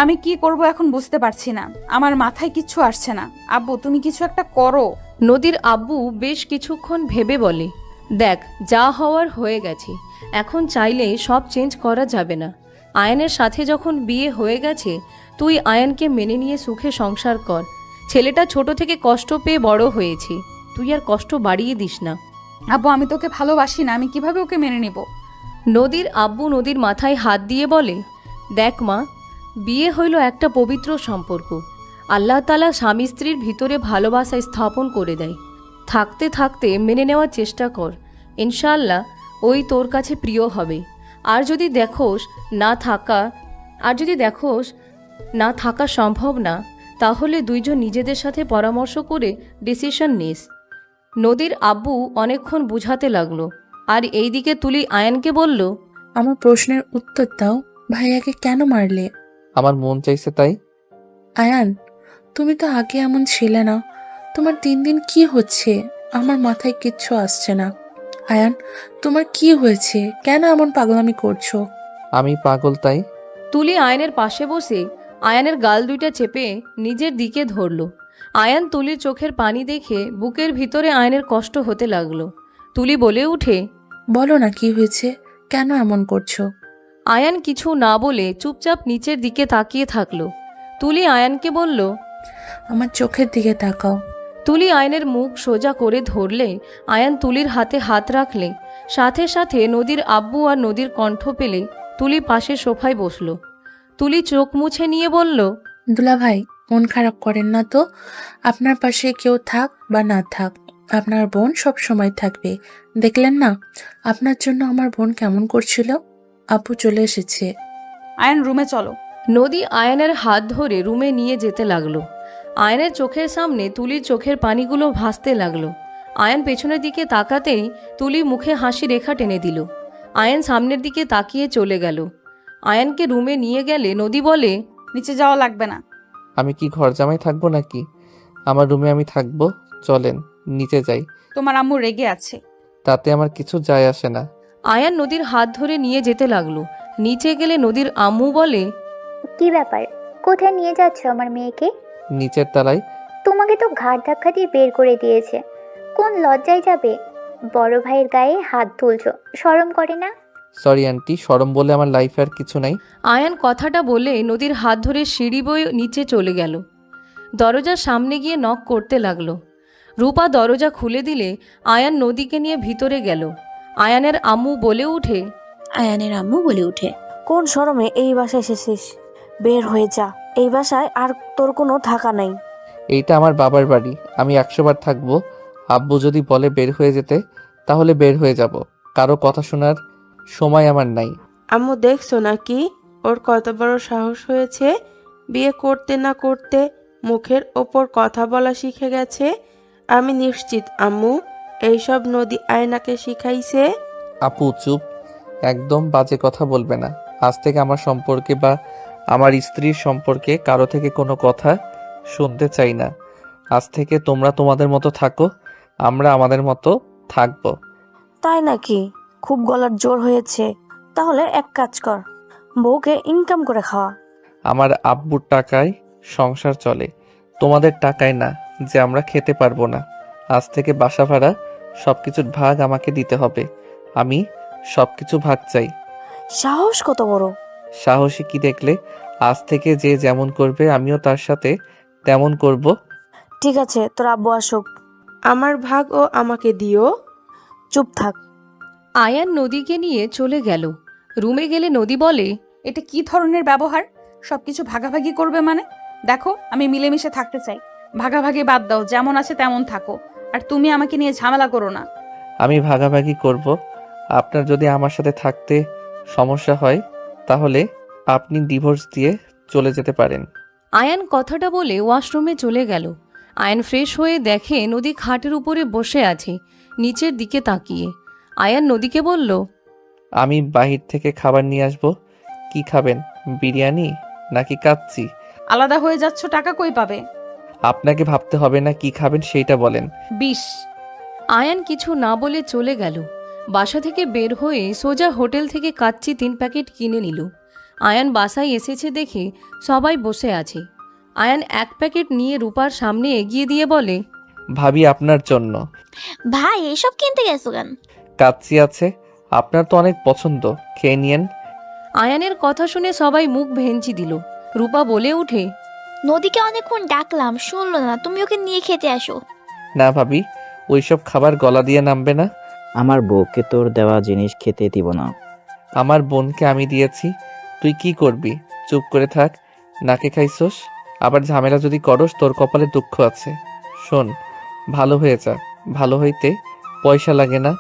Speaker 2: আমি কি করব এখন বুঝতে পারছি না, আমার মাথায় কিচ্ছু আসছে না। আব্বু, তুমি কিছু একটা করো।
Speaker 3: নদীর আব্বু বেশ কিছুক্ষণ ভেবে বলে, দেখ, যা হওয়ার হয়ে গেছে, এখন চাইলে সব চেঞ্জ করা যাবে না। আয়ানের সাথে যখন বিয়ে হয়ে গেছে, তুই আয়ানকে মেনে নিয়ে সুখে সংসার কর। ছেলেটা ছোট থেকে কষ্ট পেয়ে বড় হয়েছে, তুই আর কষ্ট বাড়িয়ে দিস না।
Speaker 2: আব্বু, আমি তোকে ভালোবাসি না, আমি কিভাবে ওকে মেনে নিব?
Speaker 3: নদীর আব্বু নদীর মাথায় হাত দিয়ে বলে, দেখ মা, বিয়ে হইল একটা পবিত্র সম্পর্ক। আল্লাহ তাআলা স্বামী স্ত্রীর ভিতরে ভালোবাসা স্থাপন করে দেয়। থাকতে থাকতে মেনে নেওয়ার চেষ্টা কর, ইনশাআল্লাহ ওই তোর কাছে প্রিয় হবে। আর যদি দেখোস না থাকা সম্ভব না, তাহলে দুইজন নিজেদের সাথে পরামর্শ করে ডিসিশন নিস। নদীর আব্বু অনেকক্ষণ বুঝাতে লাগলো। আর এইদিকে তুলি আয়ানকে বলল,
Speaker 8: আমার প্রশ্নের উত্তর দাও, ভাইয়াকে কেন মারলে?
Speaker 1: আমার মন চাইছে তাই।
Speaker 8: আয়ান, তুমি তো আগে এমন ছিলে না, তোমার দিন দিন কি হচ্ছে? আমার মাথায় কিচ্ছু আসছে না। আয়ান, তোমার কি হয়েছে? কেন এমন পাগলামি করছো?
Speaker 1: আমি পাগল তাই?
Speaker 3: তুলি আয়ানের পাশে বসে আয়ানের গাল দুইটা চেপে নিজের দিকে ধরল। আয়ান তুলির চোখের পানি দেখে বুকের ভিতরে আয়ানের কষ্ট হতে লাগলো। তুলি বলে উঠে,
Speaker 8: বলো না কি হয়েছে, কেন এমন করছো?
Speaker 3: আয়ান কিছু না বলে চুপচাপ নিচের দিকে তাকিয়ে থাকলো। তুলি আয়ানকে বলল,
Speaker 8: আমার চোখের দিকে তাকাও।
Speaker 3: তুলি আয়ানের মুখ সোজা করে ধরলে আয়ান তুলির হাতে হাত রাখলে সাথে সাথে নদীর আব্বু আর নদীর কণ্ঠ পেলে তুলি পাশের সোফায় বসলো। তুলি চোখ মুছে নিয়ে বলল,
Speaker 8: দুলাভাই, মন খারাপ করেন না তো। আপনার পাশে কেউ থাক বা না থাক, আপনার বোন সব সময় থাকবে। দেখলেন না আপনার জন্য আমার বোন কেমন করছিল। আপু চলে এসেছে।
Speaker 2: আয়ান রুমে চলো।
Speaker 3: নদী আয়ানের হাত ধরে রুমে নিয়ে যেতে লাগলো। আয়ানের চোখের সামনে তুলির চোখের পানিগুলো ভাসতে লাগলো। আয়ান পেছনের দিকে তাকাতেই তুলি মুখে হাসি রেখা টেনে দিল। আয়ান সামনের দিকে তাকিয়ে চলে গেল। আয়ানকে রুমে নিয়ে গেলে নদী বলে,
Speaker 2: নিচে যাওয়া লাগবে না।
Speaker 1: আমি কি ঘর জামাই থাকবো নাকি? আমার রুমে আমি থাকবো, চলেন নিচে যাই।
Speaker 2: তোমার আম্মু রেগে আছে।
Speaker 1: তাতে আমার কিছু যায় আসে না।
Speaker 3: আয়ান নদীর হাত ধরে নিয়ে যেতে লাগলো। নিচে গেলে নদীর আম্মু বলে,
Speaker 6: কি ব্যাপার? কোথায় নিয়ে যাচ্ছ আমার মেয়েকে?
Speaker 1: নিচের তলায়।
Speaker 6: তোমাকে তো ঘাট ধাক্কা দিয়ে বের করে দিয়েছে। কোন লজ্জায় যাবে? বড় ভাইয়ের গায়ে হাত তুলছো, শরম করে না?
Speaker 1: সরি আন্টি, শরম বলে আমার লাইফে আর কিছু নাই।
Speaker 3: আয়ান কথাটা বলে নদীর হাত ধরে সিঁড়ি বয়ে নিচে চলে গেল। দরজার সামনে গিয়ে নক করতে লাগলো। রূপা দরজা খুলে দিলে আয়ান নদীকে নিয়ে ভিতরে গেল। আয়ানের আম্মু বলে উঠে,
Speaker 4: কোন শরমে এই বাসায় এসেছিস? বের হয়ে যা, এই বাসায় আর তোর কোনো থাকা নাই।
Speaker 1: এইটা আমার বাবার বাড়ি, আমি 100 বার থাকবো। আব্বু যদি বলে বের হয়ে যেতে, তাহলে বের হয়ে যাব। কারো কথা শোনার সময় আমার নাই।
Speaker 5: আম্মু দেখছো নাকি ওর কত বড় সাহস হয়েছে? বিয়ে করতে না করতে মুখের ওপর কথা বলা শিখে গেছে। আমি নিশ্চিত আম্মু এইসব নদী আয়নাকে শিখাইছে।
Speaker 1: আপু চুপ, একদম বাজে কথা বলবে না। আজ থেকে আমার সম্পর্কে বা আমার স্ত্রীর সম্পর্কে কারো থেকে কোনো কথা শুনতে চাই না। আজ থেকে তোমরা তোমাদের মতো থাকো, আমরা আমাদের মতো থাকবো।
Speaker 4: তাই নাকি? খুব গলার জোর হয়েছে। তাহলে এক কাজ কর, বউকে ইনকাম করে খাওয়া।
Speaker 1: আমার আব্বুর টাকায় সংসার চলে, তোমাদের টাকায় না যে আমরা খেতে পারবো না। আজ থেকে বাসা ভাড়া সবকিছুর ভাগ আমাকে দিতে হবে। আমি সবকিছু ভাগ চাই।
Speaker 4: সাহস কত বড়!
Speaker 1: সাহসী কি দেখলে? আজ থেকে যে যেমন করবে আমিও তার সাথে তেমন করব।
Speaker 4: ঠিক আছে, তোর আব্বু আসুক।
Speaker 5: আমার ভাগও আমাকে দিও।
Speaker 4: চুপ থাক।
Speaker 3: আয়ান নদীকে নিয়ে চলে গেল। রুমে গেলে নদী বলে,
Speaker 2: এটা কি ধরনের ব্যবহার? সবকিছু ভাগাভাগি করবে মানে? দেখো, আমি মিলেমিশে থাকতে চাই। ভাগাভাগি বাদ দাও, যেমন আছে তেমন থাকো। আর তুমি আমাকে নিয়ে ঝামেলা করো না।
Speaker 1: আমি ভাগাভাগি করব। আপনার যদি আমার সাথে থাকতে সমস্যা হয়, তাহলে আপনি ডিভোর্স দিয়ে চলে যেতে পারেন।
Speaker 3: আয়ান কথাটা বলে ওয়াশরুমে চলে গেল। আয়ান ফ্রেশ হয়ে দেখে নদী খাটের উপরে বসে আছে, নিচের দিকে তাকিয়ে। আয়ান নদীকে বলল,
Speaker 1: আমি বাহির থেকে খাবার নিয়ে আসব। কি খাবেন, বিরিয়ানি নাকি কাচ্চি?
Speaker 2: আলাদা হয়ে যাচ্ছ, টাকা কই পাবে?
Speaker 1: আপনাকে ভাবতে হবে না কি খাবেন সেইটা বলেন।
Speaker 2: 20।
Speaker 3: আয়ান কিছু না বলে চলে গেল। বাসা থেকে বের হয়ে সোজা হোটেল থেকে কাচ্চি 3 প্যাকেট কিনে নিল। আয়ান বাসায় এসেছে দেখে সবাই বসে আছে। আয়ান 1 প্যাকেট নিয়ে রূপার সামনে এগিয়ে দিয়ে বলে,
Speaker 1: ভাবি আপনার জন্য
Speaker 7: ভাই এসব কিনতে গেছো কেন?
Speaker 1: কাচ্চি আছে, আপনার তো অনেক পছন্দ, খেয়ে নিয়েন।
Speaker 3: আয়ানের কথা শুনে সবাই মুখ ভেঞ্চি দিল। রূপা বলে উঠে,
Speaker 7: নদীকে অনেকক্ষণ ডাকলাম, শুনলো না। তুমি ওকে নিয়ে খেতে আসো।
Speaker 1: না ভাবি, ওইসব খাবার গলা দিয়ে নামবে না।
Speaker 9: আমার বউকে তোর দেওয়া জিনিস খেতে দিব না।
Speaker 1: আমার বোনকে আমি দিয়েছি, তুই কি করবি? চুপ করে থাক। নাকে খাইছস, আবার ঝামেলা যদি করস তোর কপালে দুঃখ আছে। শোন, ভালো হয়ে যা, ভালো হইতে পয়সা লাগে না।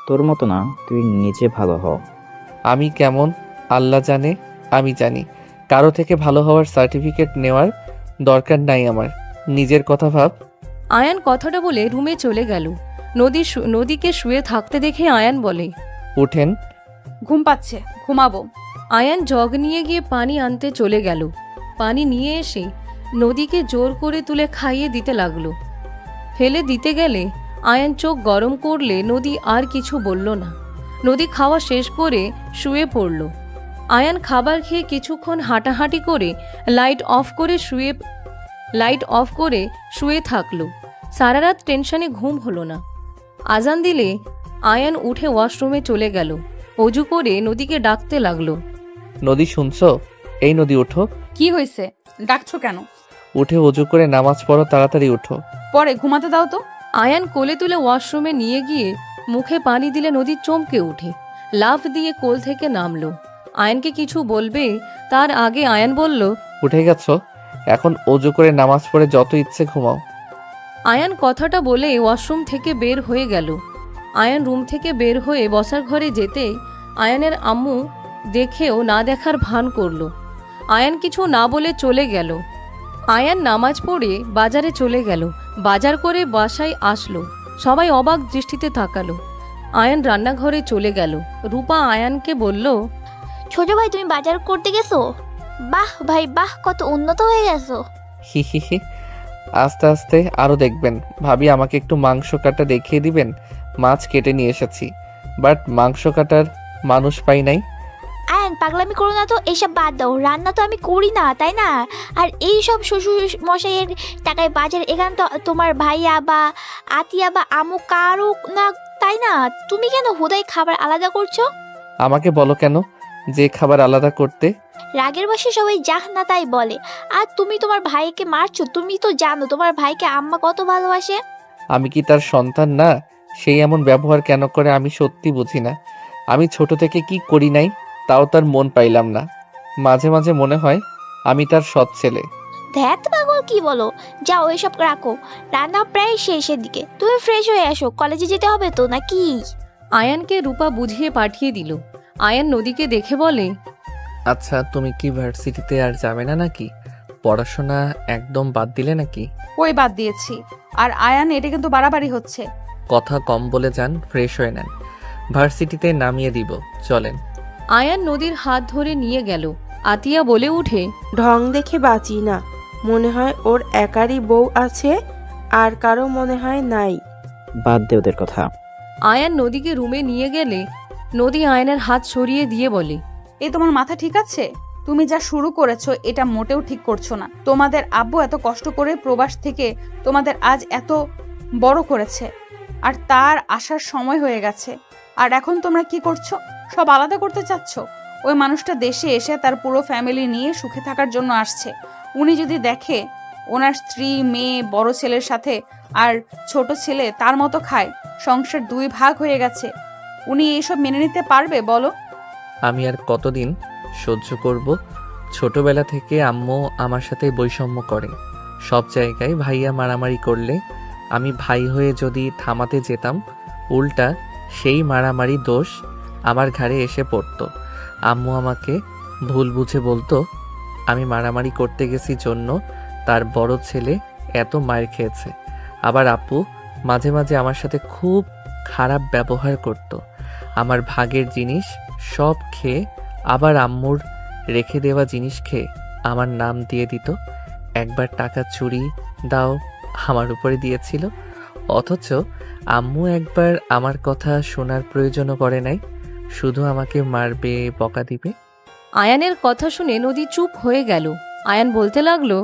Speaker 9: তোর মতো না, তুই নিজে ভালো হ।
Speaker 1: আমি কেমন আল্লাহ জানে, আমি জানি। কারো থেকে ভালো হওয়ার সার্টিফিকেট নেওয়ার দরকার নাই আমার। নিজের কথা ভাব।
Speaker 3: আয়ান কথাটা বলে রুমে চলে গেল। নদীকে শুয়ে থাকতে দেখে আয়ান বলে,
Speaker 1: উঠেন।
Speaker 2: ঘুম পাচ্ছে, ঘুমাবো।
Speaker 3: আয়ান জগ নিয়ে গিয়ে পানি আনতে চলে গেল। পানি নিয়ে এসে নদীকে জোর করে তুলে খাইয়ে দিতে লাগলো। ফেলে দিতে গেলে আয়ান চোখ গরম করলে নদী আর কিছু বলল না। নদী খাওয়া শেষ করে শুয়ে পড়ল। আয়ান খাবার খেয়ে কিছুক্ষণ হাঁটাহাঁটি করে লাইট অফ করে শুয়ে থাকলো। সারা রাত টেনশনে ঘুম হলো না। আজান দিলে আয়ান উঠে ওয়াশরুমে চলে গেল। অজু করে নদীকে ডাকতে লাগলো।
Speaker 1: নদী শুনছো? এই নদী উঠো।
Speaker 2: কি হয়েছে? ডাকছো কেন?
Speaker 1: উঠে অজু করে নামাজ পড়ো, তাড়াতাড়ি উঠো।
Speaker 2: পরে ঘুমাতে দাও তো।
Speaker 3: আয়ান কোলে তুলে ওয়াশরুমে নিয়ে গিয়ে মুখে পানি দিলে নদী চমকে উঠে লাফ দিয়ে কোল থেকে নামলো। আয়ানকে কিছু বলবে তার আগে আয়ান বলল,
Speaker 1: উঠে গেছো? এখন অজু করে নামাজ পড়ে যত ইচ্ছে ঘুমাও।
Speaker 3: আয়ান কথাটা বলে ওয়াশরুম থেকে বের হয়ে গেল। আয়ান রুম থেকে বের হয়ে বসার ঘরে যেতেই আয়ানের আম্মু দেখেও না দেখার ভান করল। আয়ান কিছু না বলে চলে গেল। আয়ান নামাজ পড়ে বাজারে চলে গেল। বাজার করে বাসায় আসলো। সবাই অবাক দৃষ্টিতে তাকালো। আয়ান রান্নাঘরে চলে গেল। রূপা আয়ানকে বলল,
Speaker 7: ছোট ভাই তুমি বাজার করতে গেছো? বাহ ভাই বাহ, কত উন্নত হয়ে গেছো।
Speaker 1: হি হি হি। আস্তে আস্তে আরও দেখবেন। ভাবি আমাকে একটু মাংস কাটা দেখিয়ে দিবেন? মাছ কেটে নিয়ে এসেছি, বাট মাংস কাটার মানুষ পাই নাই।
Speaker 7: আয়ান পাগলামি করো না তো, এইসব বাদ দাও। রান্না তো আমি করি না, তাই না? আর এই সব শ্বশুর মশাইয়ের টাকায় বাজার, এখানে তো তোমার ভাইয়া বা আতিয়া বা আমু কারো না, তাই না? তুমি কেন হুদাই খাবার আলাদা করছো?
Speaker 1: আমাকে বলো কেন যে খাবার আলাদা করতে?
Speaker 7: রাগের বসে সবাই যাহ না তাই বলে, আর তুমি তোমার ভাইকে মারছো। তুমি তো জানো তোমার ভাইকে আম্মা কত ভালোবাসে।
Speaker 1: আমি কি তার সন্তান না? সেই এমন ব্যবহার কেন করে আমি সত্যি বুঝি না। আমি ছোট থেকে কি করি নাই, তাও তার মন পাইলাম না। মাঝে মাঝে মনে হয় আমি তার সৎ ছেলে।
Speaker 7: ধ্যাত পাগল, কি বলো? যাও এসব রাখো, রান্না প্রায় শেষের দিকে। তুমি ফ্রেশ হয়ে আসো, কলেজে যেতে হবে তো নাকি?
Speaker 3: আয়ানকে রূপা বুঝিয়ে পাঠিয়ে দিল। আয়ান নদীকে দেখে বলে,
Speaker 1: আচ্ছা, তুমি কি ভার্সিটিতে আর যাবে না নাকি? পড়াশোনা একদম বাদ দিলে নাকি?
Speaker 2: ওই বাদ দিয়েছি। আর আয়ান, এটা কিন্তু বাড়াবাড়ি হচ্ছে।
Speaker 1: কথা কম বলে যান, ফ্রেশ হয়ে নেন। ভার্সিটিতে নামিয়ে দিব, চলেন।
Speaker 3: আয়ান নদীর হাত ধরে নিয়ে গেল। আতিয়া বলে উঠে,
Speaker 5: ঢং দেখে বাঁচি না। মনে হয় ওর একারই বউ আছে, আর কারো মনে হয় নাই।
Speaker 9: বাদ দে ওদের কথা।
Speaker 3: আয়ান নদীকে রুমে নিয়ে গেলে নদী আয়ানের হাত সরিয়ে দিয়ে বলে,
Speaker 2: এই তোমার মাথা ঠিক আছে? তুমি যা শুরু করেছো এটা মোটেও ঠিক করছো না। তোমাদের আব্বু এত কষ্ট করে প্রবাস থেকে তোমাদের আজ এত বড় করেছে, আর তার আসার সময় হয়ে গেছে। আর এখন তোমরা কি করছো? সব আলাদা করতে চাচ্ছ। ওই মানুষটা দেশে এসে তার পুরো ফ্যামিলি নিয়ে সুখে থাকার জন্য আসছে। উনি যদি দেখে ওনার স্ত্রী, মেয়ে, বড় ছেলের সাথে আর ছোট ছেলে তার মতো খায়, সংসার দুই ভাগ হয়ে গেছে, উনি এসব মেনে নিতে পারবে বলো?
Speaker 1: আমি আর কতদিন সহ্য করব? ছোটবেলা থেকে আম্মু আমার সাথে বৈষম্য করে। সব জায়গায় ভাইয়া মারামারি করলে আমি ভাই হয়ে যদি থামাতে যেতাম, উল্টা সেই মারামারি দোষ আমার ঘাড়ে এসে পড়তো। আম্মু আমাকে ভুল বুঝে বলতো আমি মারামারি করতে গেছি জন্য তার বড় ছেলে এত মার খেয়েছে। আবার আপু মাঝে মাঝে আমার সাথে খুব খারাপ ব্যবহার করত। আমার ভাগের জিনিস সব খেয়ে আবার আম্মুর রেখে দেওয়া জিনিস খেয়ে আমার নাম দিয়ে দিত। একবার টাকা চুরি দাও আমার উপরে দিয়েছিল, অথচ আম্মু একবার আমার কথা শোনার প্রয়োজনও করে নাই, শুধু আমাকে মারবে, বকা দিবে।
Speaker 3: আয়ানের কথা শুনে নদী চুপ হয়ে গেল। আয়ান বলতে লাগলো,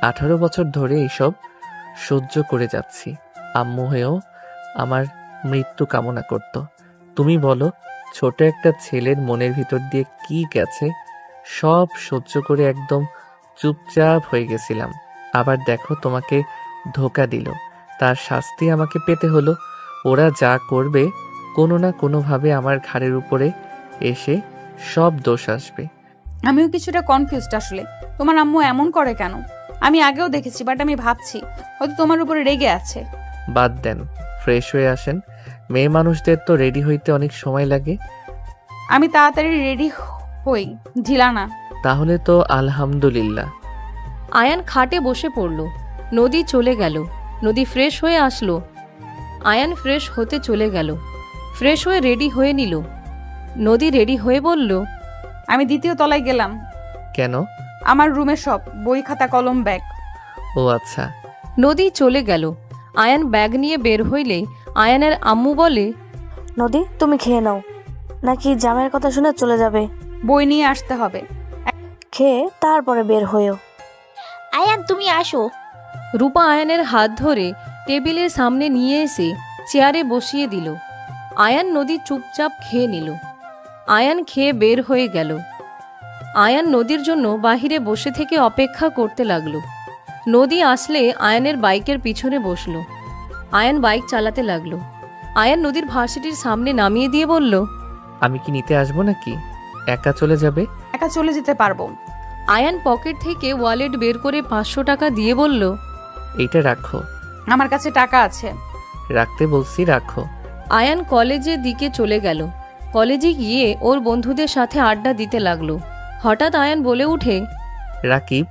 Speaker 1: 18 বছর ধরে এইসব সহ্য করে যাচ্ছি। আম্মু হয়েও আমার মৃত্যু কামনা করত। তুমি বলো, ছোট একটা ছেলের মনের ভিতর দিয়ে কি গেছে? সব সহ্য করে একদম চুপচাপ হয়ে গেছিলাম। আবার দেখো তোমাকে ধোঁকা দিল, তার শাস্তি আমাকে পেতে হলো। ওরা যা করবে কোনো না কোনোভাবে আমার ঘাড়ের উপরে এসে সব দোষ আসবে।
Speaker 2: আমিও কিছুটা কনফিউজড আসলে। তোমার আম্মু এমন করে কেন? আমি আগেও দেখেছি, বাট আমি ভাবছি হয়তো তোমার উপরে রেগে আছে।
Speaker 1: বাদ দেন, ফ্রেশ হয়ে আসেন। মেয়ে মানুষদের তো রেডি হইতে অনেক সময় লাগে।
Speaker 2: আমি তাড়াতাড়ি রেডি হই, ঢিলা না।
Speaker 1: তাহলে তো আলহামদুলিল্লাহ।
Speaker 3: আয়ান খাটে বসে পড়ল। নদী চলে গেল। নদী ফ্রেশ হয়ে আসলো। আয়ান ফ্রেশ হতে চলে গেল। ফ্রেশ হয়ে রেডি হয়ে নিল। নদী রেডি হয়ে বলল,
Speaker 2: আমি দ্বিতীয় তলায় গেলাম।
Speaker 1: কেন?
Speaker 2: আমার রুমে সব বই, খাতা, কলম, ব্যাগ।
Speaker 1: ও আচ্ছা।
Speaker 3: নদী চলে গেল। আয়ান ব্যাগ নিয়ে বের হইলে আয়ানের আম্মু বলে,
Speaker 4: নদী, তুমি খেয়ে নাও, নাকি জামাইয়ের কথা শুনে চলে যাবে?
Speaker 2: বই নিয়ে আসতে হবে।
Speaker 4: খেয়ে তারপরে বের হয়েও।
Speaker 7: আয়ান তুমি আসো।
Speaker 3: রূপা আয়ানের হাত ধরে টেবিলের সামনে নিয়ে এসে চেয়ারে বসিয়ে দিল। আয়ান নদী চুপচাপ খেয়ে নিল। আয়ান খেয়ে বের হয়ে গেল। আয়ান নদীর জন্য বাহিরে বসে থেকে অপেক্ষা করতে লাগলো। নদী আসলে আয়ানের বাইকের পিছনে বসলো। আয়ান বাইক চালাতে লাগলো। আয়ান নদীর ভার্সিটির সামনে নামিয়ে দিয়ে বলল,
Speaker 1: আমি কি নিতে আসবো নাকি? একা চলে যাবে?
Speaker 2: একা চলে যেতে পারবো।
Speaker 3: আয়ান পকেট থেকে ওয়ালেট বের করে 500 টাকা দিয়ে বলল,
Speaker 1: এইটা রাখো।
Speaker 2: আমার কাছে টাকা আছে।
Speaker 1: রাখতে বলছি, রাখো।
Speaker 3: আয়ান কলেজের দিকে চলে গেল। কলেজে গিয়ে ওর বন্ধুদের সাথে আড্ডা দিতে লাগলো। হঠাৎ আয়ান বলে উঠে,
Speaker 1: রাকিব,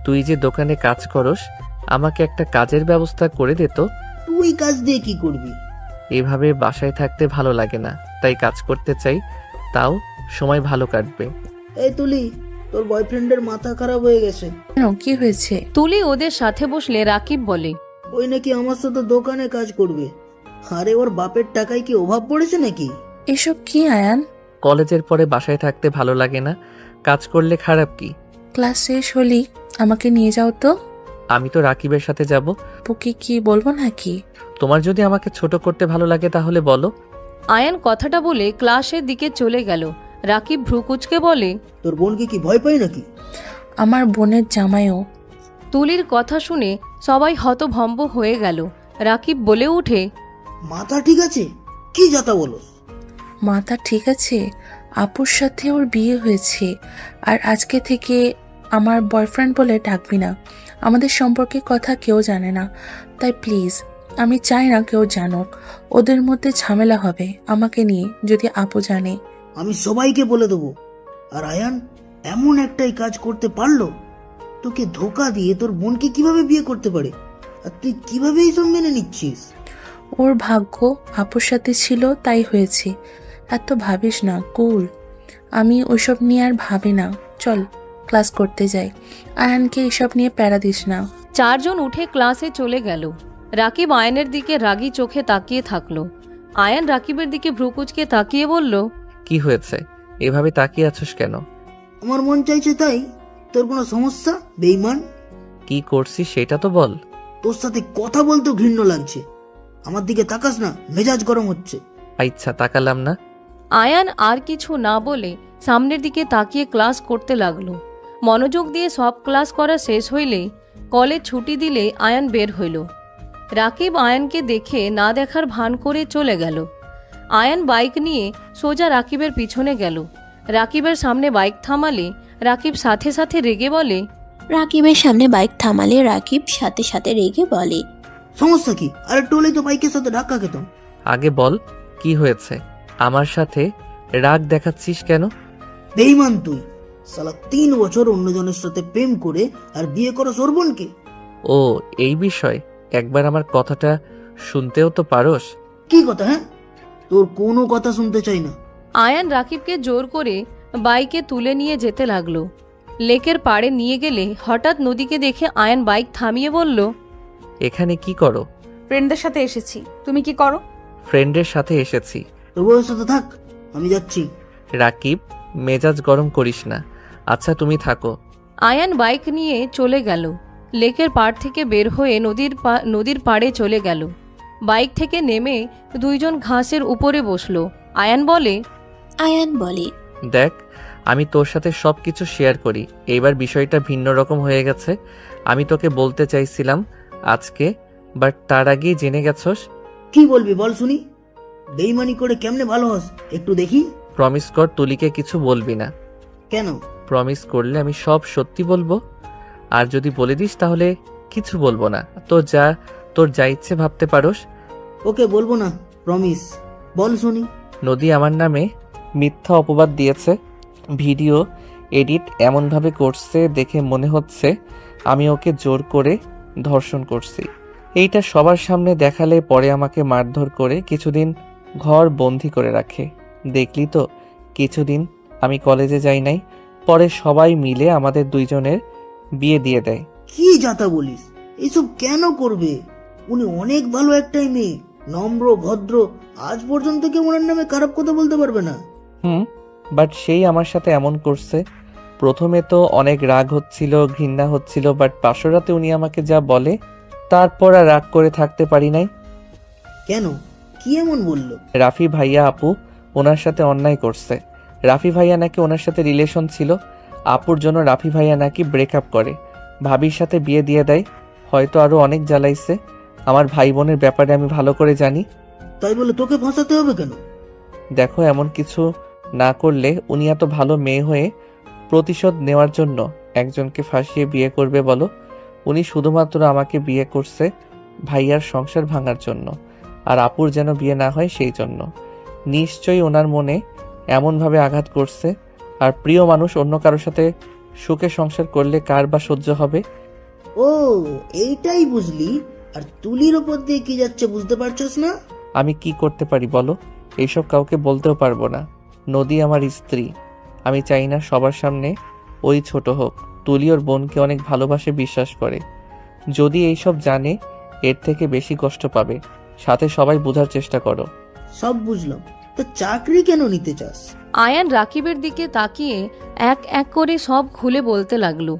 Speaker 1: তুই যে দোকানে কাজ করস, আমাকে একটা কাজের ব্যবস্থা করে দে তো।
Speaker 10: তুই কাজ দিয়ে কি করবি?
Speaker 1: এভাবে বাসায় থাকতে ভালো লাগে না, তাই কাজ করতে চাই, তাও সময় ভালো কাটবে।
Speaker 10: এই তুলি, তোর বয়ফ্রেন্ডের মাথা খারাপ হয়ে গেছে।
Speaker 8: কেন, কি হয়েছে?
Speaker 3: তুলি ওদের সাথে বসলে রাকিব বলে,
Speaker 10: ওই নাকি আমার সাথে দোকানে কাজ করবে। আরে ওর বাপের টাকায় কি অভাব পড়েছে নাকি?
Speaker 8: এসব কি আয়ান?
Speaker 1: কলেজের পরে বাসায় থাকতে ভালো লাগে না, কাজ করলে খারাপ কি?
Speaker 8: ক্লাস শেষ হলি আমাকে নিয়ে যাও তো।
Speaker 1: আমি তো রাকিবের সাথে যাব।
Speaker 8: আপুকে কি বলবো নাকি?
Speaker 1: তোমার যদি আমাকে ছোট করতে ভালো লাগে তাহলে বলো।
Speaker 3: আয়ান কথাটা বলে ক্লাসের দিকে চলে গেল। রাকিব ভ্রুকুচকে বলে,
Speaker 10: তোর বোনকে কি ভয় পায় নাকি?
Speaker 8: আমার বোনের জামাইও।
Speaker 3: তুলির কথা শুনে সবাই হতভম্ব হয়ে গেল। রাকিব বলে উঠে,
Speaker 10: মাথা ঠিক আছে? কি যাতা বলো?
Speaker 8: মাথা ঠিক আছে, আপুর সাথে ওর বিয়ে হয়েছে, আর আজকে থেকে আমার বয়ফ্রেন্ড বলে ডাকবি না। আমাদের সম্পর্কে কথা কেউ জানে না, তাই প্লিজ, আমি চাই না কেউ জানুক। ওদের মধ্যে ঝামেলা হবে আমাকে নিয়ে যদি আপু জানে।
Speaker 10: আমি সবাইকে বলে দেবো। আর আয়ান এমন একটাই কাজ করতে পারলো, তোকে ধোকা দিয়ে তোর বোনকে কিভাবে বিয়ে করতে পারে? আর তুই কিভাবে এইসব মেনে নিচ্ছিস?
Speaker 8: ওর ভাগ্য আপুর সাথে ছিল তাই হয়েছে, এত ভাবিস না কুল। আমি ওইসব নিয়ে আর ভাবি না, চল ক্লাস করতে যাই। আয়ানকে এসব নিয়ে প্যারা দিস না।
Speaker 3: 4 জন উঠে ক্লাসে চলে গেল। রাকিব আয়ানের দিকে রাগী চোখে তাকিয়ে থাকলো। আয়ান রাকিবের দিকে ভ্রুকুচকে তাকিয়ে বলল,
Speaker 1: কি হয়েছে, এভাবে তাকিয়ে আছিস কেন?
Speaker 10: আমার মন চাইছে তাই। তোর কোনো সমস্যা বেঈমান?
Speaker 1: কি করছিস সেটা তো বল।
Speaker 10: তোর সাথে কথা বলতেও ঘৃণ্য লাগছে। আমার দিকে তাকাস না, মেজাজ গরম হচ্ছে।
Speaker 1: আচ্ছা, তাকালাম না।
Speaker 3: আয়ান আর কিছু না বলে সামনের দিকে তাকিয়ে ক্লাস করতে লাগলো। মনোযোগ দিয়ে সব ক্লাস করা শেষ হইলে কলেজ ছুটি দিলে আয়ান বের হইল। রাকিব আয়ানকে দেখে না দেখার ভান করে চলে গেল। আয়ান বাইক নিয়ে সোজা রাকিবের পিছনে গেল। রাকিবের সামনে বাইক থামালে রাকিব সাথে সাথে রেগে বলে,
Speaker 11: রাকিবের সামনে বাইক থামালে রাকিব সাথে সাথে রেগে বলে,
Speaker 10: সমস্যা কি? আরে টোলে তো বাইকের সাথে ধাক্কা খেতাম।
Speaker 1: আগে বল কি হয়েছে, আমার সাথে রাগ দেখাচ্ছিস কেন?
Speaker 10: বেঈমান তুই! সালা 3 বছর অন্যজনের সাথে প্রেম করে আর বিয়ে করো ওর বোনকে।
Speaker 1: ও এই বিষয়, একবার আমার কথাটা শুনতেও তো পারোস।
Speaker 10: কি কথা? হ্যাঁ, তোর কোনো কথা শুনতে চাই না।
Speaker 3: আয়ান রাকিবকে জোর করে বাইকে তুলে নিয়ে যেতে লাগলো। লেকের পাড়ে নিয়ে গেলে হঠাৎ নদীকে দেখে আয়ান বাইক থামিয়ে বলল,
Speaker 1: এখানে কি করো?
Speaker 2: ফ্রেন্ডদের সাথে এসেছি, তুমি কি করো?
Speaker 1: ফ্রেন্ডের সাথে এসেছি।
Speaker 10: তোর বউয়ের সাথে থাক, আমি যাচ্ছি।
Speaker 1: রাকিব, মেজাজ গরম করিস না। আচ্ছা তুমি থাকো।
Speaker 3: আয়ান বাইক নিয়ে চলে গেল। লেকের পাড় থেকে বের হয়ে নদীর পাড়ে চলে গেল। বাইক থেকে নেমে 2 জন ঘাসের উপরে বসলো। আয়ান বলে,
Speaker 1: দেখ, আমি তোর সাথে সব কিছু শেয়ার করি, এইবার বিষয়টা ভিন্ন রকম হয়ে গেছে। আমি তোকে বলতে চাইছিলাম আজকে, বাট তার আগেই জেনে গেছস।
Speaker 10: কি বলবি বল শুনি? বেঈমানি করে কেমনে ভালো হস একটু দেখি।
Speaker 1: প্রমিস কর তুলিকে কিছু বলবি না।
Speaker 10: কেন?
Speaker 1: প্রমিস করলে আমি সব সত্যি বলবো, আর যদি বলে দিস তাহলে কিছু বলবো না। তোর যা ইচ্ছে ভাবতে পারোস।
Speaker 10: ওকে, বলবো না, প্রমিস। বল শুনি।
Speaker 1: নদী আমার নামে মিথ্যা অপবাদ দিয়েছে। ভিডিও এডিট এমনভাবে করছে দেখে মনে হচ্ছে আমি ওকে জোর করে ধর্ষণ করছি। এইটা সবার সামনে দেখালে পরে আমাকে মারধর করে কিছুদিন ঘর বন্দি করে রাখে। দেখলি তো, কিছুদিন আমি কলেজে যাই নাই, পরে সবাই মিলে আমাদের 2 জনের বিয়ে দিয়ে দেয়।
Speaker 10: কি যাতা বলিস? এইসব কেন করবে? উনি অনেক ভালো একটাই মেয়ে, নম্র ভদ্র। আজ পর্যন্ত কেউ ওনার নামে খারাপ কথা বলতে পারবে না।
Speaker 1: বাট সেই আমার সাথে এমন করছে। প্রথমে তো অনেক রাগ হচ্ছিল, ঘৃণা হচ্ছিল, বাট পাশের রাতে উনি আমাকে যা বলে তারপর আর রাগ করে থাকতে পারি নাই।
Speaker 10: কেন? কি এমন বললো?
Speaker 1: রাফি ভাইয়া আপু ওনার সাথে অন্যায় করছে। রাফি ভাইয়া নাকি ওনার সাথে রিলেশন ছিল, আপুর জন্য রাফি ভাইয়া নাকি ব্রেকআপ করে ভাবির সাথে বিয়ে দিয়ে দেয়। হয়তো আরো অনেক জ্বালাইছে। আমার ভাই বোনের ব্যাপারে আমি ভালো করে জানি।
Speaker 10: তাই বলে তোকে ফাঁসাতে হবে কেন?
Speaker 1: দেখো, এমন কিছু না করলে উনি এত ভালো মেয়ে হয়ে প্রতিশোধ নেওয়ার জন্য একজনকে ফাঁসিয়ে বিয়ে করবে বলো? উনি শুধুমাত্র আমাকে বিয়ে করছে ভাইয়ার সংসার ভাঙার জন্য, আর আপুর যেন বিয়ে না হয় সেই জন্য। নিশ্চয়ই ওনার মনে এমনভাবে আঘাত করছে। আর প্রিয় মানুষ অন্য কারোর সাথে সুখে সংসার করলে কার বা সহ্য হবে?
Speaker 10: ও, এইটাই বুঝলি? আর তুলির ওপর দিয়ে কি যাচ্ছে বুঝতে পারছস না?
Speaker 1: আমি কি করতে পারি বলো? এইসব কাউকে বলতেও পারবো না। নদী আমার স্ত্রী, আমি চাই না সবার সামনে ওই ছোট হোক। তুলি ওর বোনকে অনেক ভালোবাসে, বিশ্বাস করে। যদি এইসব জানে এর থেকে বেশি কষ্ট পাবে। সাথে সবাই বোঝার চেষ্টা করো।
Speaker 10: সব বুঝলাম, তো চাকরি কেন নিতে চাস?
Speaker 3: আয়ান রাকিবের দিকে তাকিয়ে এক এক করে সব খুলে বলতে লাগলো।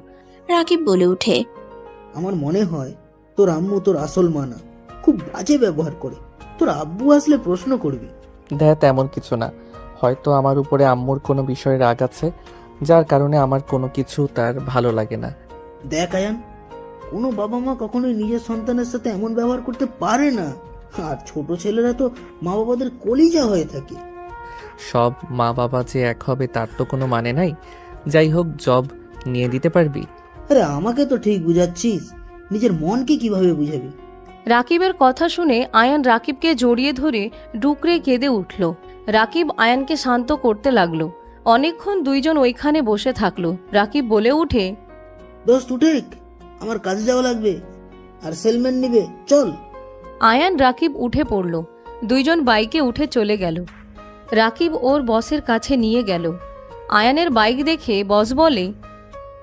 Speaker 11: রাকিব বলে ওঠে,
Speaker 10: আমার মনে হয় তোর আম্মু তোর আসল মা না, খুব বাজে ব্যবহার করে। তোর আব্বু আসলে প্রশ্ন করবি।
Speaker 1: দেখ, তেমন কিছু না। হয়তো আমার উপরে আম্মুর কোনো বিষয়ে রাগ আছে, যার কারণে আমার কোনো কিছু তার ভালো লাগে না।
Speaker 10: দেখ আয়ান, কোনো বাবা মা কখনোই নিজের সন্তানের সাথে এমন ব্যবহার করতে পারে না। আর ছোট ছেলেরা তো মা বাবাদের কলিজা হয়ে থাকে।
Speaker 1: সব মা বাবা যে এক হবে তার তো কোনো মানে নাই। যাই হোক, জব নিয়ে দিতে পারবি?
Speaker 10: আরে আমাকে তো ঠিক বুঝাচ্ছিস, নিজের মনকে কিভাবে বুঝাবি?
Speaker 3: রাকিবের কথা শুনে আয়ান রাকিবকে জড়িয়ে ধরে ডুকরে কেঁদে উঠল। রাকিব আয়ানকে শান্ত করতে লাগলো। অনেকক্ষণ দুইজন ওইখানে বসে থাকলো। রাকিব বলে উঠে,
Speaker 10: দোস্ত উঠেক, আমার কাজে যাওয়া লাগবে, আর সেলম্যান নিবে, চল।
Speaker 3: আয়ান রাকিব উঠে পড়ল। দুইজন বাইকে উঠে চলে গেল। রাকিব ওর বসের কাছে নিয়ে গেল। আয়ানের বাইক দেখে বস বলে,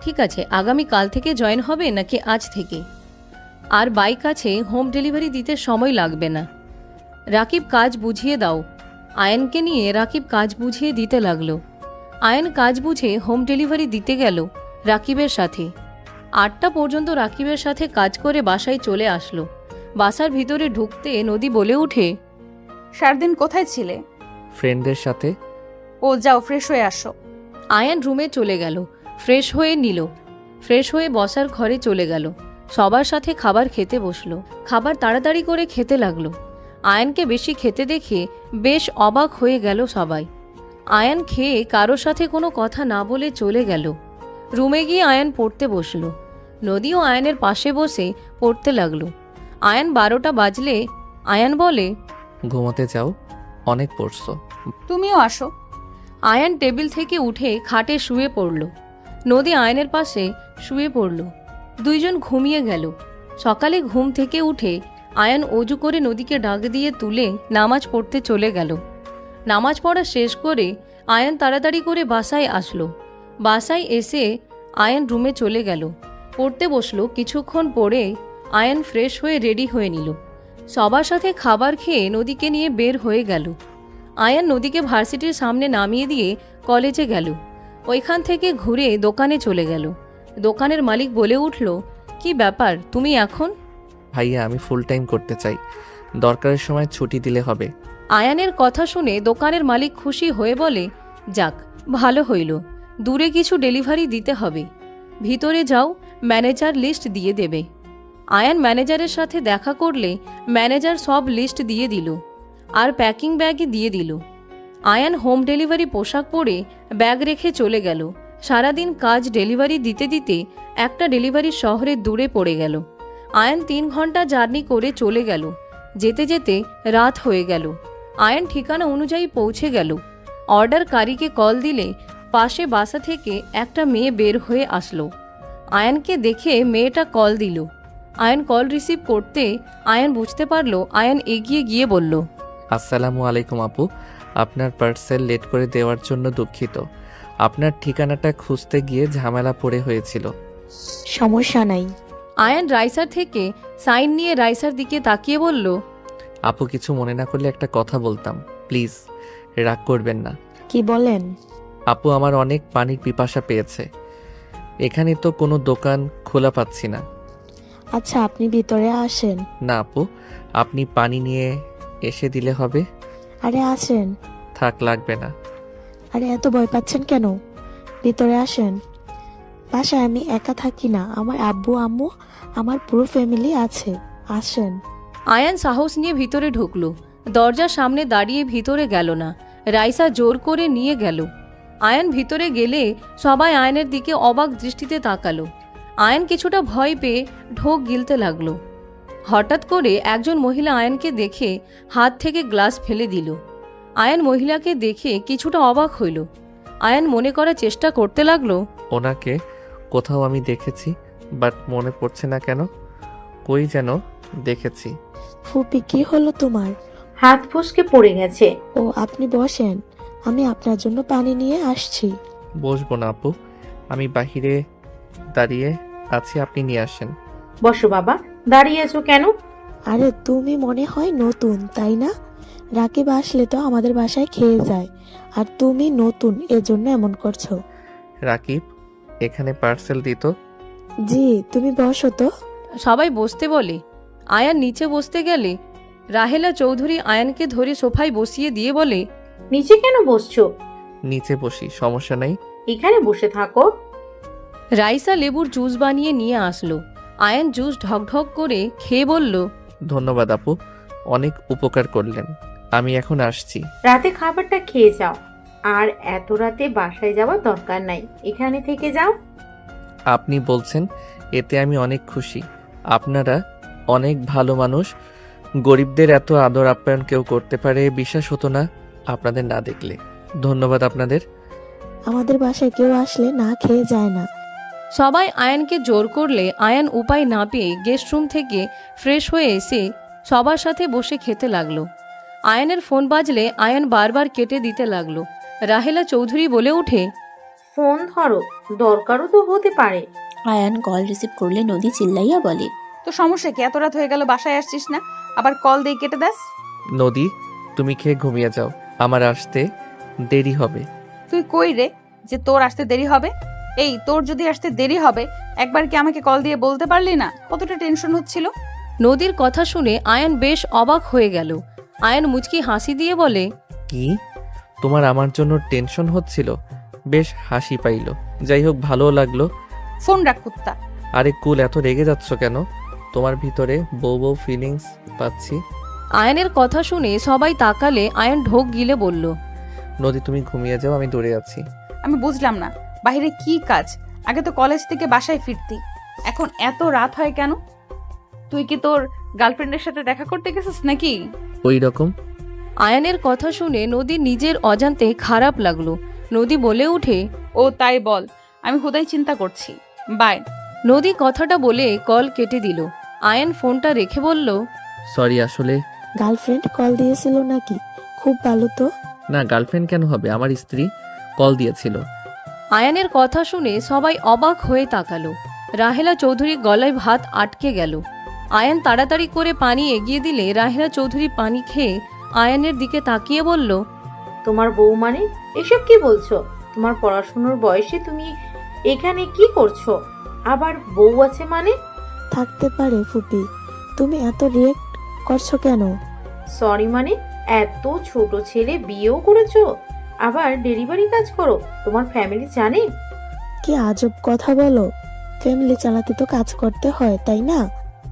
Speaker 3: ঠিক আছে, আগামী কাল থেকে জয়েন হবে নাকি আজ থেকে? আর বাইক আছে, হোম ডেলিভারি দিতে সময় লাগবে না। রাকিব কাজ বুঝিয়ে দাও। আয়ানকে নিয়ে রাকিব কাজ বুঝিয়ে দিতে লাগলো। আয়ান কাজ বুঝে হোম ডেলিভারি দিতে গেল রাকিবের সাথে। 8টা পর্যন্ত রাকিবের সাথে কাজ করে বাসায় চলে আসলো। বাসার ভিতরে ঢুকতে নদী বলে উঠে,
Speaker 2: সারাদিন কোথায় ছিলে?
Speaker 1: ফ্রেন্ডের সাথে।
Speaker 2: ও যাও, ফ্রেশ হয়ে আসো।
Speaker 3: আয়ান রুমে চলে গেল, ফ্রেশ হয়ে নিল। ফ্রেশ হয়ে বসার ঘরে চলে গেল। সবার সাথে খাবার খেতে বসলো। খাবার তাড়াতাড়ি করে খেতে লাগলো। আয়ানকে বেশি খেতে দেখে বেশ অবাক হয়ে গেল সবাই। আয়ান খেয়ে কারোর সাথে কোনো কথা না বলে চলে গেল। রুমে গিয়ে আয়ান পড়তে বসলো। নদীও আয়ানের পাশে বসে পড়তে লাগলো। আয়ান 12টা বাজলে আয়ান বলে,
Speaker 1: ঘুমোতে যাও, অনেক পড়ছো।
Speaker 2: তুমিও আসো।
Speaker 3: আয়ান টেবিল থেকে উঠে খাটে শুয়ে পড়ল। নদী আয়ানের পাশে শুয়ে পড়ল। দুইজন ঘুমিয়ে গেল। সকালে ঘুম থেকে উঠে আয়ান অজু করে নদীকে ডাক দিয়ে তুলে নামাজ পড়তে চলে গেল। নামাজ পড়া শেষ করে আয়ান তাড়াতাড়ি করে বাসায় আসলো। বাসায় এসে আয়ান রুমে চলে গেল, পড়তে বসলো। কিছুক্ষণ পরে আয়ান ফ্রেশ হয়ে রেডি হয়ে নিল। সবার সাথে খাবার খেয়ে নদীকে নিয়ে বের হয়ে গেল। আয়ান নদীকে ভার্সিটির সামনে নামিয়ে দিয়ে কলেজে গেল। ওইখান থেকে ঘুরে দোকানে চলে গেল। দোকানের মালিক বলে উঠল, কি ব্যাপার তুমি এখন?
Speaker 1: ভাইয়া, আমি ফুল টাইম করতে চাই, দরকারের সময় ছুটি দিলে হবে।
Speaker 3: আয়ানের কথা শুনে দোকানের মালিক খুশি হয়ে বলে, যাক ভালো হইল, দূরে কিছু ডেলিভারি দিতে হবে। ভিতরে যাও, ম্যানেজার লিস্ট দিয়ে দেবে। আয়ান ম্যানেজারের সাথে দেখা করলে ম্যানেজার সব লিস্ট দিয়ে দিল আর প্যাকিং ব্যাগই দিয়ে দিল। আয়ান হোম ডেলিভারি পোশাক পরে ব্যাগ রেখে চলে গেল। সারাদিন কাজ ডেলিভারি দিতে দিতে একটা ডেলিভারি শহরে দূরে পড়ে গেল। আয়ান 3 ঘন্টা জার্নি করে চলে গেল। যেতে যেতে রাত হয়ে গেল। আয়ান ঠিকানা অনুযায়ী পৌঁছে গেল। অর্ডারকারীকে কল দিলে পাশে বাসা থেকে একটা মেয়ে বের হয়ে আসলো। আয়ানকে দেখে মেয়েটা কল দিল। আয়ান কল রিসিভ করতে আয়ান বুঝতে পারলো। আয়ান এগিয়ে গিয়ে বলল,
Speaker 1: আসসালামু আলাইকুম আপু, আপনার পার্সেল লেট করে দেওয়ার জন্য দুঃখিত। আপনার ঠিকানাটা খুঁজতে গিয়ে ঝামেলা পড়ে হয়েছিল।
Speaker 4: সমস্যা নাই।
Speaker 3: আয়ান রাইসার থেকে সাইন নিয়ে রাইসার দিকে তাকিয়ে বলল,
Speaker 1: আপু, কিছু মনে না করলে একটা কথা বলতাম, প্লিজ রাগ করবেন না।
Speaker 4: কি বলেন?
Speaker 1: আপু, আমার অনেক পানির পিপাসা পেয়েছে। এখানে তো কোনো দোকান খোলা পাচ্ছি না।
Speaker 4: আচ্ছা, আপনি ভিতরে আসেন।
Speaker 1: না আপু, আপনি পানি নিয়ে এসে দিলে হবে।
Speaker 4: আরে আসেন।
Speaker 1: থাক, লাগবে না।
Speaker 4: আরে এত ভয় পাচ্ছেন কেন? ভিতরে আসেন। বাসায় আমি একা থাকি না, আমার আব্বু আম্মু আমার পুরো ফ্যামিলি আছে। আসেন।
Speaker 3: আয়ান সাহস নিয়ে ভিতরে ঢুকলো। দরজার সামনে দাঁড়িয়ে ভিতরে গেল না। রাইসা জোর করে নিয়ে গেল। আয়ান ভিতরে গেলে সবাই আয়নের দিকে অবাক দৃষ্টিতে তাকালো। আয়ন কিছুটা ভয় পেয়ে ঢোক গিলতে লাগলো। হঠাৎ করে একজন মহিলা আয়নকে দেখে হাত থেকে গ্লাস ফেলে দিল। আয়ন মহিলাকে দেখে কিছুটা অবাক হইল। আয়ন মনে করার চেষ্টা করতে লাগলো,
Speaker 1: ওনাকে কোথাও আমি দেখেছি, বাট মনে পড়ছে না কেন। কই যেন দেখেছি।
Speaker 12: ফুপি কি হলো তোমার?
Speaker 13: হাত ফসকে পড়ে গেছে।
Speaker 12: ও আপনি বসেন, আমি আপনার জন্য পানি নিয়ে আসছি।
Speaker 1: বসবো না আপু, আমি বাহিরে দাঁড়িয়ে আছি, আপনি নিয়ে আসেন।
Speaker 13: বসো বাবা, দাঁড়িয়ে আছো কেন?
Speaker 12: আরে তুমি মনে হয় নতুন তাই না? রাকিব আসলে তো আমাদের বাসায় খেয়ে যায়, আর তুমি নতুন এজন্য এমন করছো।
Speaker 1: রাকিব এখানে পার্সেল দিত।
Speaker 12: জি তুমি বসো তো।
Speaker 3: সবাই বসতে বলে। আয়ান নিচে বসতে গেলে রাহেলা চৌধুরী আয়ানকে ধরে সোফায় বসিয়ে দিয়ে বলে,
Speaker 13: নিচে কেন বসছো?
Speaker 1: নিচে বসি, সমস্যা নেই।
Speaker 13: এখানে বসে থাকো।
Speaker 3: রাইসা লেবুর জুস বানিয়ে নিয়ে আসলো। আয়ান জুস ঢকঢক করে খেয়ে বলল,
Speaker 1: ধন্যবাদ আপু, অনেক উপকার করলেন। আমি এখন আসছি।
Speaker 13: রাতে খাবারটা খেয়ে যাও, আর এত রাতে বাসায় যাওয়ার দরকার নাই, এখানে থেকে যাও।
Speaker 1: আপনি বলছেন এতে আমি অনেক খুশি। আপনারা অনেক ভালো মানুষ। গরিবদের এত আদর আপ্যায়ন কেউ করতে পারে বিশ্বাস হতো না আপনাদের না দেখলে। ধন্যবাদ আপনাদের।
Speaker 12: আমাদের বাসায় কেউ আসলে না খেয়ে যায় না।
Speaker 3: সবাই আয়ানকে জোর করলে আয়ান উপায় না পেয়ে গেস্ট রুম থেকে ফ্রেশ হয়ে এসে সবার সাথে বসে খেতে লাগলো। আয়ানের ফোন বাজলে আয়ান বারবার কেটে দিতে লাগলো। রাহেলা চৌধুরী বলে ওঠে,
Speaker 13: ফোন ধরো, দরকারও তো হতে পারে।
Speaker 11: আয়ান কল রিসিভ করলে নদী চিল্লাইয়া বলে,
Speaker 2: তো সমস্যা কি? এত রাত হয়ে গেল বাসায় আসছিস না, আবার কল দিয়ে কেটে দাস।
Speaker 1: নদী তুমি খেয়ে ঘুমিয়ে যাও, আমার আসতে দেরি হবে।
Speaker 2: তুই কই রে যে তোর আসতে দেরি হবে? এই তোর যদি আসতে দেরি হবে একবার কি আমাকে কল দিয়ে বলতে পারলি না? কতটা টেনশন হচ্ছিল।
Speaker 3: নদীর কথা শুনে আয়ান বেশ অবাক হয়ে গেল। আয়ান মুচকি হাসি দিয়ে বলে,
Speaker 1: কি তোমার আমার জন্য টেনশন হচ্ছিল? বেশ হাসি পাইল। যাই হোক, ভালো লাগলো।
Speaker 2: ফোন রাখ কুত্তা।
Speaker 1: আরে কুল, এত রেগে যাচ্ছ কেন? তোমার ভিতরে বউ বউ ফিলিংস পাচ্ছি।
Speaker 3: আয়ানের কথা শুনে সবাই তাকালে আয়ান ঢোক গিলে বলল,
Speaker 1: নদী তুমি ঘুমিয়ে যাও, আমি দূরে আছি।
Speaker 2: আমি বুঝলাম না বাইরে কি কাজ? আগে তো কলেজ থেকে বাসায় ফিরতি, এখন এত রাত হয় কেন? তুই কি তোর গার্লফ্রেন্ডের সাথে দেখা করতে গেছিস নাকি?
Speaker 1: ওই রকম।
Speaker 3: আয়ানের কথা শুনে নদীর নিজের অজান্তে খারাপ লাগলো। নদী বলে উঠে,
Speaker 2: ও তাই বল, আমি হুদাই চিন্তা করছি। বাই।
Speaker 3: নদী কথাটা বলে কল কেটে দিল। আয়ান ফোনটা রেখে বলল,
Speaker 1: সরি, আসলে
Speaker 12: গার্লফ্রেন্ড কল দিয়েছিল নাকি? খুব ভালো তো।
Speaker 1: না, গার্লফ্রেন্ড কেন হবে, আমার স্ত্রী কল দিয়েছিল।
Speaker 3: আয়ানের কথা শুনে সবাই অবাক হয়ে তাকালো। রাহেলা চৌধুরীর গলায় ভাত আটকে গেল। আয়ান তাড়াতাড়ি করে পানি এগিয়ে দিলে রাহেলা চৌধুরী পানি খেয়ে আয়ানের দিকে তাকিয়ে বলল,
Speaker 13: তোমার বউ মানে? এসব কি বলছো? তোমার পড়াশোনার বয়সে তুমি এখানে কি করছো? আবার বউ আছে মানে?
Speaker 12: থাকতে পারে ফুপি, তুমি এত রিয়েক্ট করছো কেন?
Speaker 13: সরি মানে? এত ছোট ছেলে বিয়েও করেছো, আবার ডেলিভারি কাজ করো, তোমার ফ্যামিলি জানে?
Speaker 12: কি আজব কথা বলো। ফ্যামিলি চালাতে তো কাজ করতে হয় তাই না?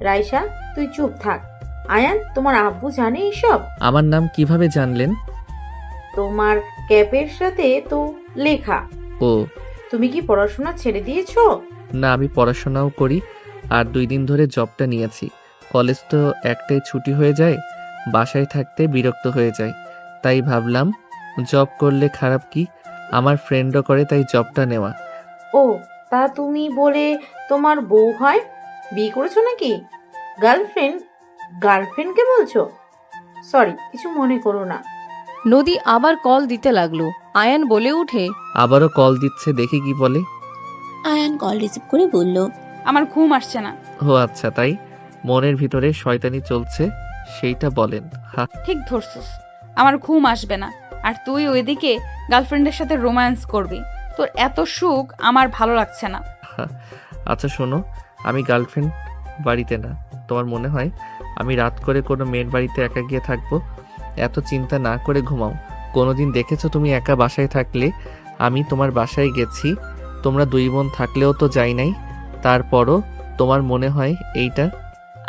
Speaker 13: রাইসা তুই চুপ থাক। আয়ান তোমার আব্বু জানে এসব?
Speaker 1: আমার নাম কিভাবে জানলেন?
Speaker 13: তোমার ক্যাপের সাথে তো লেখা।
Speaker 1: ও,
Speaker 13: তুমি কি পড়াশোনা ছেড়ে দিয়েছো?
Speaker 1: না, আমি পড়াশোনাও করি, আর 2 দিন ধরে জবটা নিয়েছি। কলেজ তো একটাই ছুটি হয়ে যায়, বাসায় থাকতে বিরক্ত হয়ে যায়, তাই ভাবলাম জব করলে খারাপ কি। আমার ফ্রেন্ডও করে, তাই জবটা নেওয়া।
Speaker 13: ও, তা তুমি বলে তোমার বউ হয়? বিয়ে করেছো নাকি? গার্লফ্রেন্ডকে বলছো? সরি, কিছু মনে করো না।
Speaker 3: নদী আবার কল দিতে লাগলো। আয়ান বলে উঠে,
Speaker 1: আবারও কল দিচ্ছে, দেখি কি বলে।
Speaker 11: আয়ান কল রিসিভ করে বলল,
Speaker 2: আমার ঘুম আসছে না।
Speaker 1: ও আচ্ছা, তাই মনের ভিতরে শয়তানি চলছে, সেইটা বলেন। হা,
Speaker 2: ঠিক ধরছিস, আমার ঘুম আসবে না, আর তুই ওইদিকে গার্লফ্রেন্ডের সাথে রোম্যান্স করবি। তোর এত সুখ আমার ভালো লাগছে না।
Speaker 1: হা। আচ্ছা শোনো, আমি গার্লফ্রেন্ড বাড়িতে না। তোমার মনে হয় আমি রাত করে কোনো মেয়ের বাড়িতে একা গিয়ে থাকবো? এত চিন্তা না করে ঘুমাও। কোনোদিন দেখেছো তুমি একা বাসায় থাকলে? আমি তোমার বাসায় গেছি, তোমরা 2 বোন থাকলেও তো যাই নাই, তারপরও তোমার মনে হয় এইটা?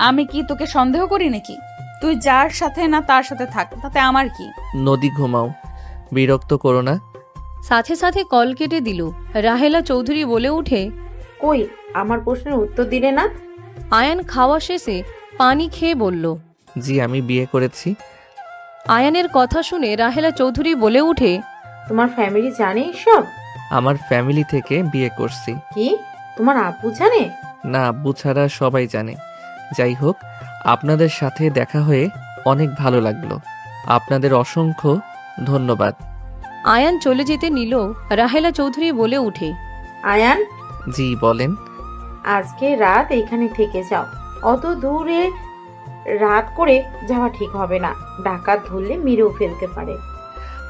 Speaker 2: আমি কি তোকে সন্দেহ করি নাকি? তুই যার সাথে না তার সাথে থাক, তাতে আমার কি?
Speaker 1: নদী ঘুমাও, বিরক্ত করো না।
Speaker 3: সাথে সাথে কল কেটে দিল। রাহেলা চৌধুরী বলে উঠে,
Speaker 13: কই আমার প্রশ্নের উত্তর দিলে না?
Speaker 3: আয়ান খাওয়া শেষে পানি খেয়ে বলল।
Speaker 1: জি আমি বিয়ে করেছি।
Speaker 3: আয়ানের কথা শুনে রাহেলা চৌধুরী বলে উঠে,
Speaker 13: তোমার ফ্যামিলি জানে এসব?
Speaker 1: আমার ফ্যামিলি থেকে বিয়ে করছি।
Speaker 13: কি তোমার আব্বু জানে?
Speaker 1: না, আব্বু ছাড়া সবাই জানে। যাই হোক, আপনাদের সাথে দেখা হয়ে অনেক ভালো লাগলো। আপনাদের অসংখ্য ধন্যবাদ।
Speaker 3: আয়ান চলে যেতে নিল। রাহেলা চৌধুরী বলে উঠে,
Speaker 13: আয়ান,
Speaker 1: জি বলেন।
Speaker 13: আজকে রাত এইখানে থেকে যাও। অত দূরে রাত করে যাওয়া ঠিক হবে না, ডাকাত ধরলে মেরেও ফেলতে পারে।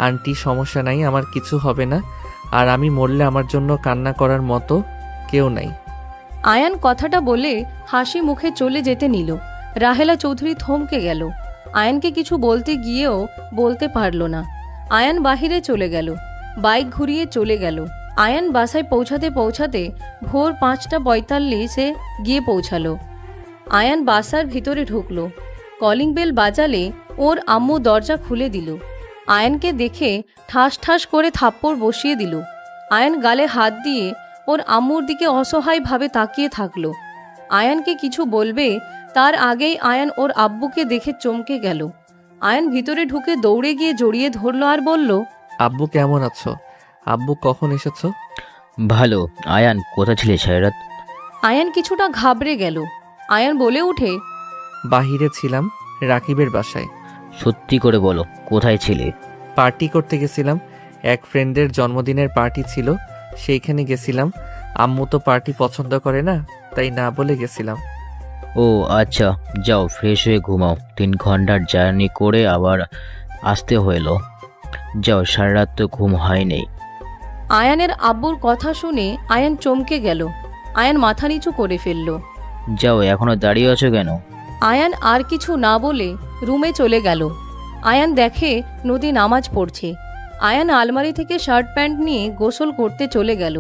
Speaker 1: আন্টি সমস্যা নাই, আমার কিছু হবে না। আর আমি মরলে আমার জন্য কান্না করার মতো কেউ নাই।
Speaker 3: আয়ান কথাটা বলে হাসি মুখে চলে যেতে নিল। রাহেলা চৌধুরী থমকে গেল। আয়ানকে কিছু বলতে গিয়েও বলতে পারল না। আয়ান বাহিরে চলে গেল। বাইক ঘুরিয়ে চলে গেল। আয়ান বাসায় পৌঁছাতে পৌঁছাতে ভোর 5:45-এ গিয়ে পৌঁছালো। আয়ান বাসার ভিতরে ঢুকলো। কলিং বেল বাজালে ওর আম্মু দরজা খুলে দিল। আয়ানকে দেখে ঠাস ঠাস করে থাপ্পড় বসিয়ে দিল। আয়ান গালে হাত দিয়ে ওর আম্মুর দিকে অসহায়ভাবে তাকিয়ে থাকলো। আয়ানকে কিছু বলবে তার আগেই আয়ান ওর আব্বুকে দেখে চমকে গেল। আয়ান ভিতরে ঢুকে দৌড়ে গিয়ে জড়িয়ে ধরলো আর বলল,
Speaker 1: আব্বু কেমন আছো? আব্বু কখন এসেছো?
Speaker 14: ভালো। আয়ান কোথায় ছিলে সারা রাত?
Speaker 3: আয়ান কিছুটা ঘাবড়ে গেল। আয়ান বলে উঠে,
Speaker 1: বাহিরে ছিলাম, রাকিবের বাসায়।
Speaker 14: সত্যি করে বলো, কোথায় ছিলে?
Speaker 1: পার্টি করতে গেছিলাম। এক ফ্রেন্ডের জন্মদিনের পার্টি ছিল, সেইখানে গেছিলাম। আম্মু তো পার্টি পছন্দ করে না, তাই না বলে গেছিলাম।
Speaker 14: ও আচ্ছা, যাও ফ্রেশ হয়ে ঘুমাও। 3 ঘন্টার জার্নি করে আবার আসতে হলো। যাও, সারা রাত তো ঘুম হয়নি।
Speaker 3: আয়ানের আব্বুর কথা শুনে আয়ান চমকে গেল। আয়ান মাথা নিচু করে ফেলল।
Speaker 14: যাও, এখনো দাঁড়িয়ে আছো কেন?
Speaker 3: আয়ান আর কিছু না বলে রুমে চলে গেল। আয়ান দেখে নদী নামাজ পড়ছে। আয়ান আলমারি থেকে শার্ট প্যান্ট নিয়ে গোসল করতে চলে গেল।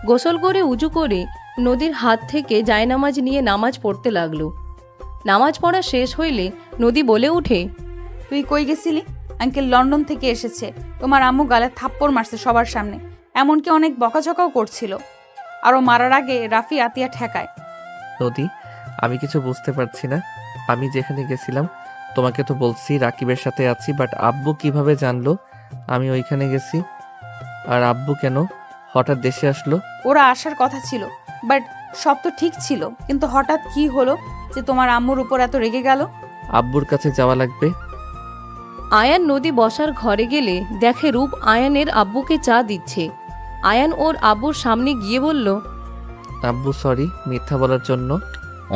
Speaker 3: গোসল করে উজু করে নদীর হাত থেকে জায়নামাজ নিয়ে নামাজ পড়তে লাগলো। নামাজ পড়া শেষ হইলে নদী বলে উঠে,
Speaker 2: তুই কই গেছিলি? আঙ্কেল লন্ডন থেকে এসেছে। তোমার আম্মু গালে থাপ্পড় মারছে সবার সামনে, এমনকি অনেক বকাঝকাও করছিল। আরও মারার আগে রাফি আতিয়া ঠেকায়।
Speaker 1: নদী, আমি কিছু বুঝতে পারছি না। আমি যেখানে গেছিলাম তোমাকে তো বলছি রাকিবের সাথে আছি, বাট আব্বু কিভাবে জানলো আমি ওইখানে গেছি? আর আব্বু কেন হঠাৎ দেশে আসলো?
Speaker 2: ওরা আসার কথা ছিল, বাট সব তো ঠিক ছিল, কিন্তু হঠাৎ কি হলো যে তোমার আম্মুর উপর এত রেগে গেল?
Speaker 1: আব্বুর কাছে যাওয়া লাগবে।
Speaker 3: আয়ান নদী বসার ঘরে গেলে দেখে রূপ আয়ানের আব্বুকে চা দিচ্ছে। আয়ান ওর আব্বুর সামনে গিয়ে বলল,
Speaker 1: আব্বু সরি মিথ্যা বলার জন্য।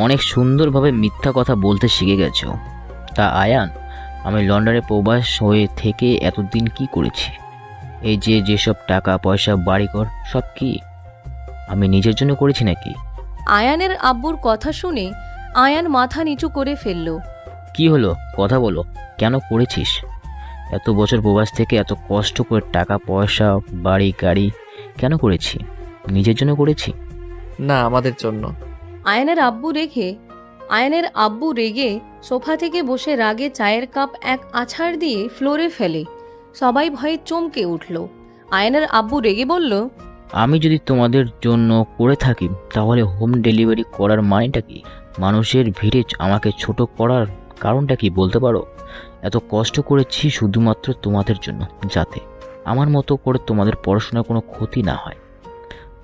Speaker 14: অনেক সুন্দরভাবে মিথ্যা কথা বলতে শিখে গেছো। তা আয়ান, আমি লন্ডনে প্রবাস হয়ে থেকে এতদিন কি করেছি? এই যেসব টাকা পয়সা বাড়িঘর সব কি আমি নিজের জন্য করেছি নাকি?
Speaker 3: আয়ানের আব্বুর কথা শুনে আয়ান মাথা নিচু করে ফেলল।
Speaker 14: কি হলো, কথা বলো, কেন করেছিস? এত বছর প্রবাস থেকে এত কষ্ট করে টাকা পয়সা বাড়ি গাড়ি কেন করেছি? নিজের জন্য করেছি
Speaker 1: না, আমাদের জন্য।
Speaker 3: আয়ানের আব্বু রেগে সোফা থেকে বসে রাগে চায়ের কাপ এক আছাড় দিয়ে ফ্লোরে ফেলে। সবাই ভয়ে চমকে উঠল। আয়ানের আব্বু রেগে বলল,
Speaker 14: আমি যদি তোমাদের জন্য করে থাকি তাহলে হোম ডেলিভারি করার মানেটা কি? মানুষের ভিড়ে আমাকে ছোট করার কারণটা কি বলতে পারো? এত কষ্ট করেছি শুধুমাত্র তোমাদের জন্য, যাতে আমার মতো করে তোমাদের পড়াশোনার কোনো ক্ষতি না হয়।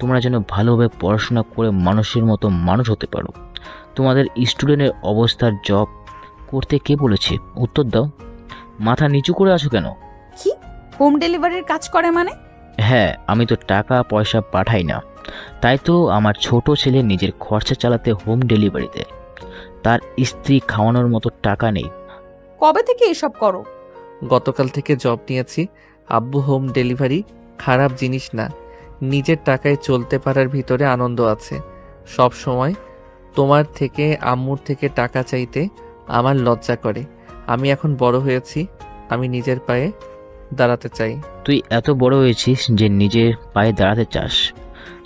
Speaker 14: তোমরা যেন ভালোভাবে পড়াশোনা করে মানুষের মতো মানুষ হতে পারো। তোমাদের স্টুডেন্টের অবস্থার জব করতে কে বলেছে? উত্তর দাও। মাথা নিচু করে আছো কেন?
Speaker 2: কি হোম ডেলিভারির কাজ করে মানে?
Speaker 14: হ্যাঁ, আমি তো টাকা পয়সা পাঠাই না, তাই তো আমার ছোট ছেলে নিজের খরচা চালাতে হোম ডেলিভারি দেয়। তার স্ত্রী খাওয়ানোর মতো টাকা নেই।
Speaker 2: কবে থেকে এসব করো?
Speaker 1: গতকাল থেকে জব নিয়েছি। আব্বু, হোম ডেলিভারি খারাপ জিনিস না। নিজের টাকায় চলতে পারার ভিতরে আনন্দ আছে। সব সময় তোমার থেকে আম্মুর থেকে টাকা চাইতে আমার লজ্জা করে। আমি এখন বড় হয়েছি, আমি নিজের পায়ে দাঁড়াতে চাই।
Speaker 14: তুই এত বড় হয়েছিস যে নিজের পায়ে দাঁড়াতে চাস?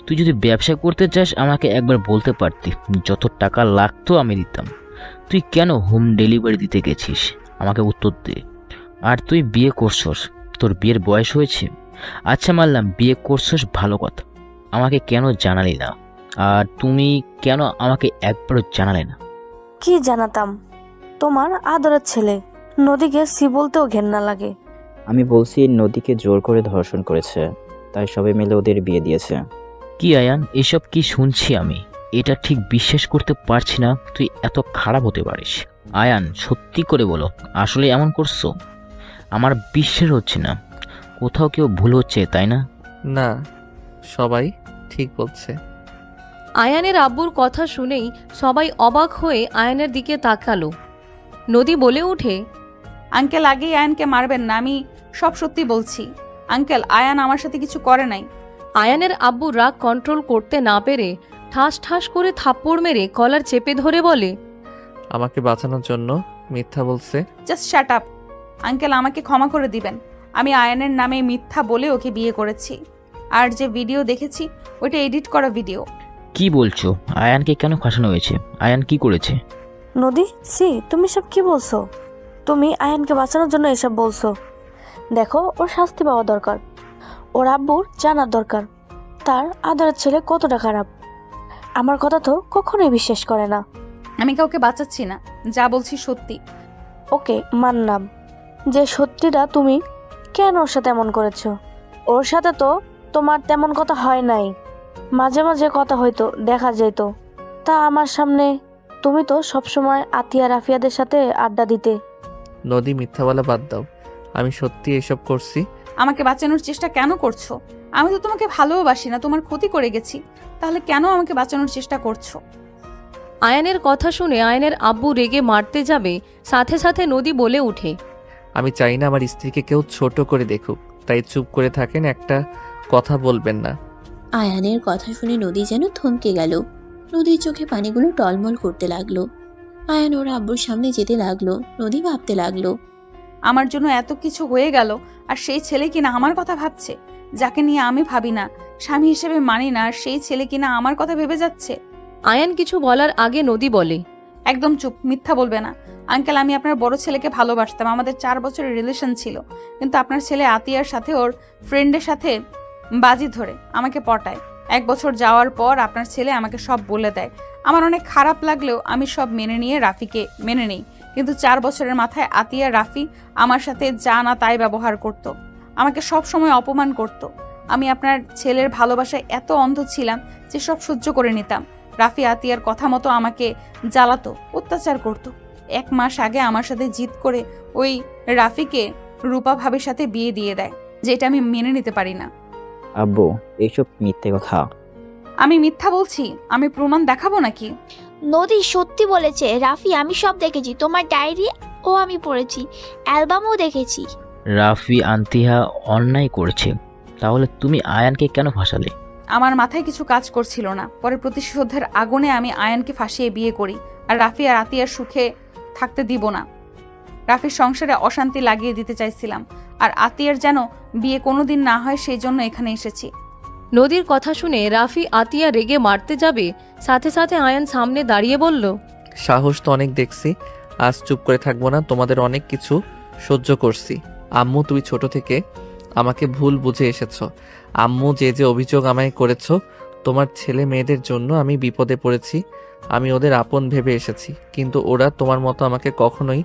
Speaker 14: তুই যদি ব্যবসা করতে চাস আমাকে একবার বলতে পারতি, যত টাকা লাগতো আমি দিতাম। তুই কেন হোম ডেলিভারি দিতে গেছিস? আমাকে উত্তর দে। আর তুই বিয়ে করছস, তোর বিয়ের বয়স হয়েছে? আচ্ছা মানলাম বিয়ে করছস, ভালো কথা, আমাকে কেন জানালি না? আর তুমি কেন আমাকে একবারও জানালে না?
Speaker 4: কি জানাতাম, তোমার আদরের ছেলে নদীকে সি বলতেও ঘেন্না লাগে।
Speaker 9: আমি বলছি নদীকে জোর করে ধর্ষণ করেছে, তাই সবাই মিলে ওদের বিয়ে দিয়েছে।
Speaker 14: কি আয়ান, এসব কি শুনছি আমি? এটা ঠিক বিশ্বাস করতে পারছি না তুই এত খারাপ হতে পারিস। আয়ান, সত্যি করে বলো, আসলে এমন করছো? আমার বিশ্বাস হচ্ছে না। কোথাও কেউ ভুল হচ্ছে, তাই না?
Speaker 1: না, সবাই ঠিক বলছে।
Speaker 3: আয়ানের আব্বুর কথা শুনেই সবাই অবাক হয়ে আয়ানের দিকে তাকালো। নদী বলে ওঠে,
Speaker 2: আঙ্কেল আগেই আয়ানকে মারবেন না, আমি সব সত্যি বলছি। আঙ্কেল, আয়ান আমার সাথে কিছু করে নাই।
Speaker 3: আয়ানের আব্বু রাগ কন্ট্রোল করতে না পেরে ঠাস ঠাস করে থাপ্পড় মেরে কলার চেপে ধরে বলে,
Speaker 1: আমাকে বাঁচানোর জন্য মিথ্যা বলছে।
Speaker 2: Just shut up. আঙ্কেল, আমাকে ক্ষমা করে দিবেন। আমি আয়ানের নামে মিথ্যা বলে ওকে বিয়ে করেছি। আর যে ভিডিও দেখেছি ওইটা এডিট করা ভিডিও।
Speaker 14: কি বলছো? আয়ানকে কেন ফাঁসানো হয়েছে? আয়ান কি করেছে?
Speaker 4: নদী, সি তুমি সব কি বলছো? তুমি আয়ানকে বাঁচানোর জন্য এসব বলছো। দেখো, ওর শাস্তি পাওয়া দরকার। ওর আব্বুর জানার দরকার তার আদরের ছেলে কতটা খারাপ। আমার কথা তো কখনোই বিশ্বাস করে না।
Speaker 2: আমি কাউকে বাঁচাচ্ছি না, যা বলছি সত্যি।
Speaker 4: ওকে, মানলাম যে সত্যিটা তুমি কেন ওর সাথে এমন করেছো। ওর সাথে তো তোমার তেমন কথা হয় নাই, মাঝে মাঝে কথা হয়তো, দেখা যেত। তা আমার সামনে তুমি তো সবসময় আতিয়া রাফিয়াদের সাথে আড্ডা দিতে।
Speaker 1: নদী, মিথ্যা বলা বাদ দাও, আমি সত্যি এসব করছি।
Speaker 2: আমাকে বাঁচানোর চেষ্টা কেন করছো? আমি তো তোমাকে ভালোবাসি না, তোমার ক্ষতি করে গেছি, তাহলে কেন আমাকে বাঁচানোর চেষ্টা করছো?
Speaker 3: আয়ানের কথা শুনে আয়ানের আব্বু রেগে মারতে যাবে, সাথে সাথে নদী বলে উঠে,
Speaker 1: আমি চাই না আমার স্ত্রীকে কেউ ছোট করে দেখুক, তাই চুপ করে থাকেন, একটা কথা বলবেন না।
Speaker 11: আয়ানের কথা শুনে নদী যেন থমকে গেল। নদীর চোখে পানিগুলো টলমল করতে লাগলো। আয়ান ওর আব্বুর সামনে যেতে লাগলো। নদী ভাবতে লাগলো,
Speaker 2: আমার জন্য এত কিছু হয়ে গেল, আর সেই ছেলে কিনা আমার কথা ভাবছে, যাকে নিয়ে আমি ভাবি না, স্বামী হিসেবে মানি না, আর সেই ছেলে কিনা আমার কথা ভেবে যাচ্ছে।
Speaker 3: আয়ান কিছু বলার আগে নদী বলে,
Speaker 2: একদম চুপ, মিথ্যা বলবে না। আঙ্কেল, আমি আপনার বড় ছেলেকে ভালোবাসতাম, আমাদের 4 বছরের রিলেশন ছিল, কিন্তু আপনার ছেলে আতিয়ার সাথে ওর ফ্রেন্ডের সাথে বাজি ধরে আমাকে পটায়। 1 বছর যাওয়ার পর আপনার ছেলে আমাকে সব বলে দেয়। আমার অনেক খারাপ লাগলেও আমি সব মেনে নিয়ে রাফিকে মেনে নিই, কিন্তু 4 বছরের মাথায় আতিয়া রাফি আমার সাথে যা না তাই ব্যবহার করত, আমাকে সব সময় অপমান করত। আমি আপনার ছেলের ভালোবাসায় এত অন্ধ ছিলাম যে সব সহ্য করে নিতাম। রাফি আতিয়ার কথা মতো আমাকে জ্বালাতো, অত্যাচার করত। 1 মাস আগে আমার সাথে জিদ করে ওই রাফিকে রূপা ভাবির সাথে বিয়ে দিয়ে দেয়, যেটা আমি মেনে নিতে পারি না।
Speaker 9: আব্বু, এইসব মিথ্যে কথা।
Speaker 2: আমি মিথ্যা বলছি? আমি প্রমাণ দেখাবো নাকি?
Speaker 7: নদী সত্যি বলেছে রাফি, আমি সব দেখেছি, তোমার ডায়েরি ও আমি পড়েছি, অ্যালবামও দেখেছি।
Speaker 14: রাফি আন্তিহা অন্যায় করেছে, তাহলে তুমি আয়ানকে কেন ফাঁসালে?
Speaker 2: আমার মাথায় কিছু কাজ করছিল না। পরে প্রতিশোধের আগুনে আমি আয়ানকে ফাঁসিয়ে বিয়ে করি, আর রাফি আর আতিয়ার সুখে থাকতে দিব না। রাফির সংসারে অশান্তি লাগিয়ে দিতে চাইছিলাম, আর আতিয়ার যেন বিয়ে কোনোদিন না হয়, সেই জন্য এখানে এসেছি।
Speaker 3: নদীর কথা শুনে রাফি আতিয়া রেগে মারতে যাবে, সাথে সাথে আয়ান সামনে দাঁড়িয়ে বলল,
Speaker 1: সাহস তো অনেক দেখছি, আজ চুপ করে থাকবো না, তোমাদের অনেক কিছু সহ্য করছি। আম্মু, তুমি ছোট থেকে আমাকে ভুল বুঝে এসেছো। আম্মু, যে যে অভিযোগ আমায় করেছো, তোমার ছেলে মেয়েদের জন্য আমি বিপদে পড়েছি, আমি ওদের আপন ভেবে এসেছি, কিন্তু ওরা তোমার মতো আমাকে কখনোই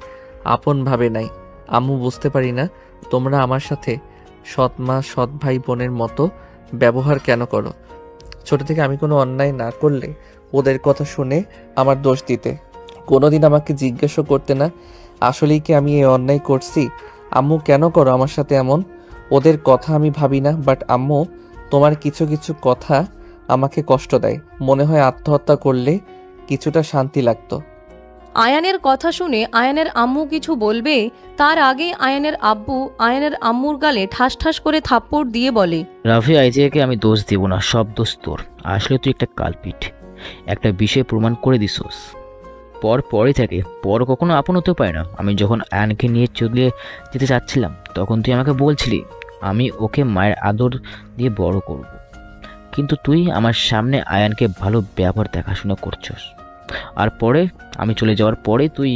Speaker 1: আপন ভাবে নাই। আম্মু, বুঝতে পারি না তোমরা আমার সাথে সৎ মা সৎ ভাই বোনের মতো ব্যবহার কেন করো। ছোট থেকে আমি কোনো অন্যায় না করলে ওদের কথা শুনে আমার দোষ দিতে, কোনোদিন আমাকে জিজ্ঞাসা করতে না আসলেই কি আমি এই অন্যায় করছি। আম্মু, কেন করো আমার সাথে এমন? ওদের কথা আমি ভাবি না, বাট আম্মু, তোমার কিছু কিছু কথা আমাকে কষ্ট দেয়। মনে হয় আত্মহত্যা করলে কিছুটা শান্তি লাগতো।
Speaker 3: আয়ানের কথা শুনে আয়ানের আম্মু কিছু বলবে, তার আগে আয়ানের আব্বু আয়ানের আম্মুর গালে ঠাস ঠাস করে থাপ্পড় দিয়ে বলে,
Speaker 14: রাফি, আইজিয়াকে আমি দোষ দেব না, সব দোষ তোর। আসলে তুই একটা কালপিট, একটা বিষয় প্রমাণ করে দিছোস। পরে থাকে, পর কখনো আপন হতে পারে না। আমি যখন আয়ানকে নিয়ে চলে যেতে চাচ্ছিলাম, তখন তুই আমাকে বলছিলি আমি ওকে মায়ের আদর দিয়ে বড় করব, কিন্তু তুই আমার সামনে আয়ানকে ভালো ব্যবহার দেখাশোনা করছস। আর পরে আমি চলে যাওয়ার পরে তুই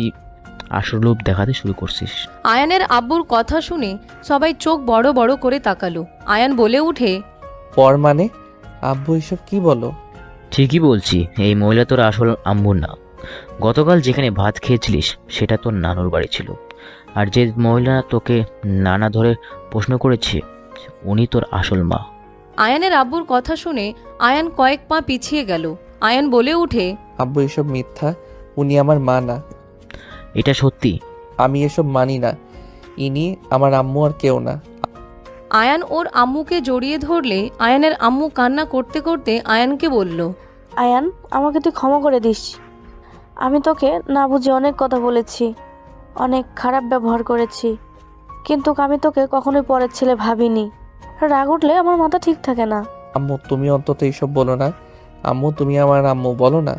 Speaker 14: আসল রূপ দেখাতে শুরু করছিস।
Speaker 3: আয়ানের আব্বুর কথা শুনে সবাই চোখ বড় বড় করে তাকালো। আয়ান বলে উঠে,
Speaker 1: পর মানে? আব্বু এসব কি বলো?
Speaker 14: ঠিকই বলছি, এই মহিলা তোর আসল আম্মু না। গতকাল যেখানে ভাত খেয়েছিলিস সেটা তোর নানুর বাড়ি ছিল, আর যে মহিলা তোকে নানা ধরে প্রশ্ন করেছে উনি তোর আসল মা।
Speaker 3: আয়ানের আব্বুর কথা শুনে আয়ান কয়েক পা পিছিয়ে গেল। আয়ান বলে উঠে,
Speaker 1: আব্বু এসব মিথ্যা, উনি আমার মা না।
Speaker 14: এটা সত্যি।
Speaker 1: আমি এসব মানি না, ইনি আমার আম্মু আর কেউ না।
Speaker 3: আয়ান ওর আম্মুকে জড়িয়ে ধরলে আয়ানের আম্মু কান্না করতে করতে আয়ানকে বলল,
Speaker 4: আয়ান, আমাকে তুই ক্ষমা করে দিস। আমি তোকে না বুঝে অনেক কথা বলেছি, অনেক খারাপ ব্যবহার করেছি, কিন্তু আমি তোকে কখনোই পরের ছেলে ভাবিনি। রাগ উঠলে আমার মাথা ঠিক থাকে না।
Speaker 1: আম্মু তুমি অন্তত এইসব বলো না। আম্মু তুমি আমার আম্মু বলো না।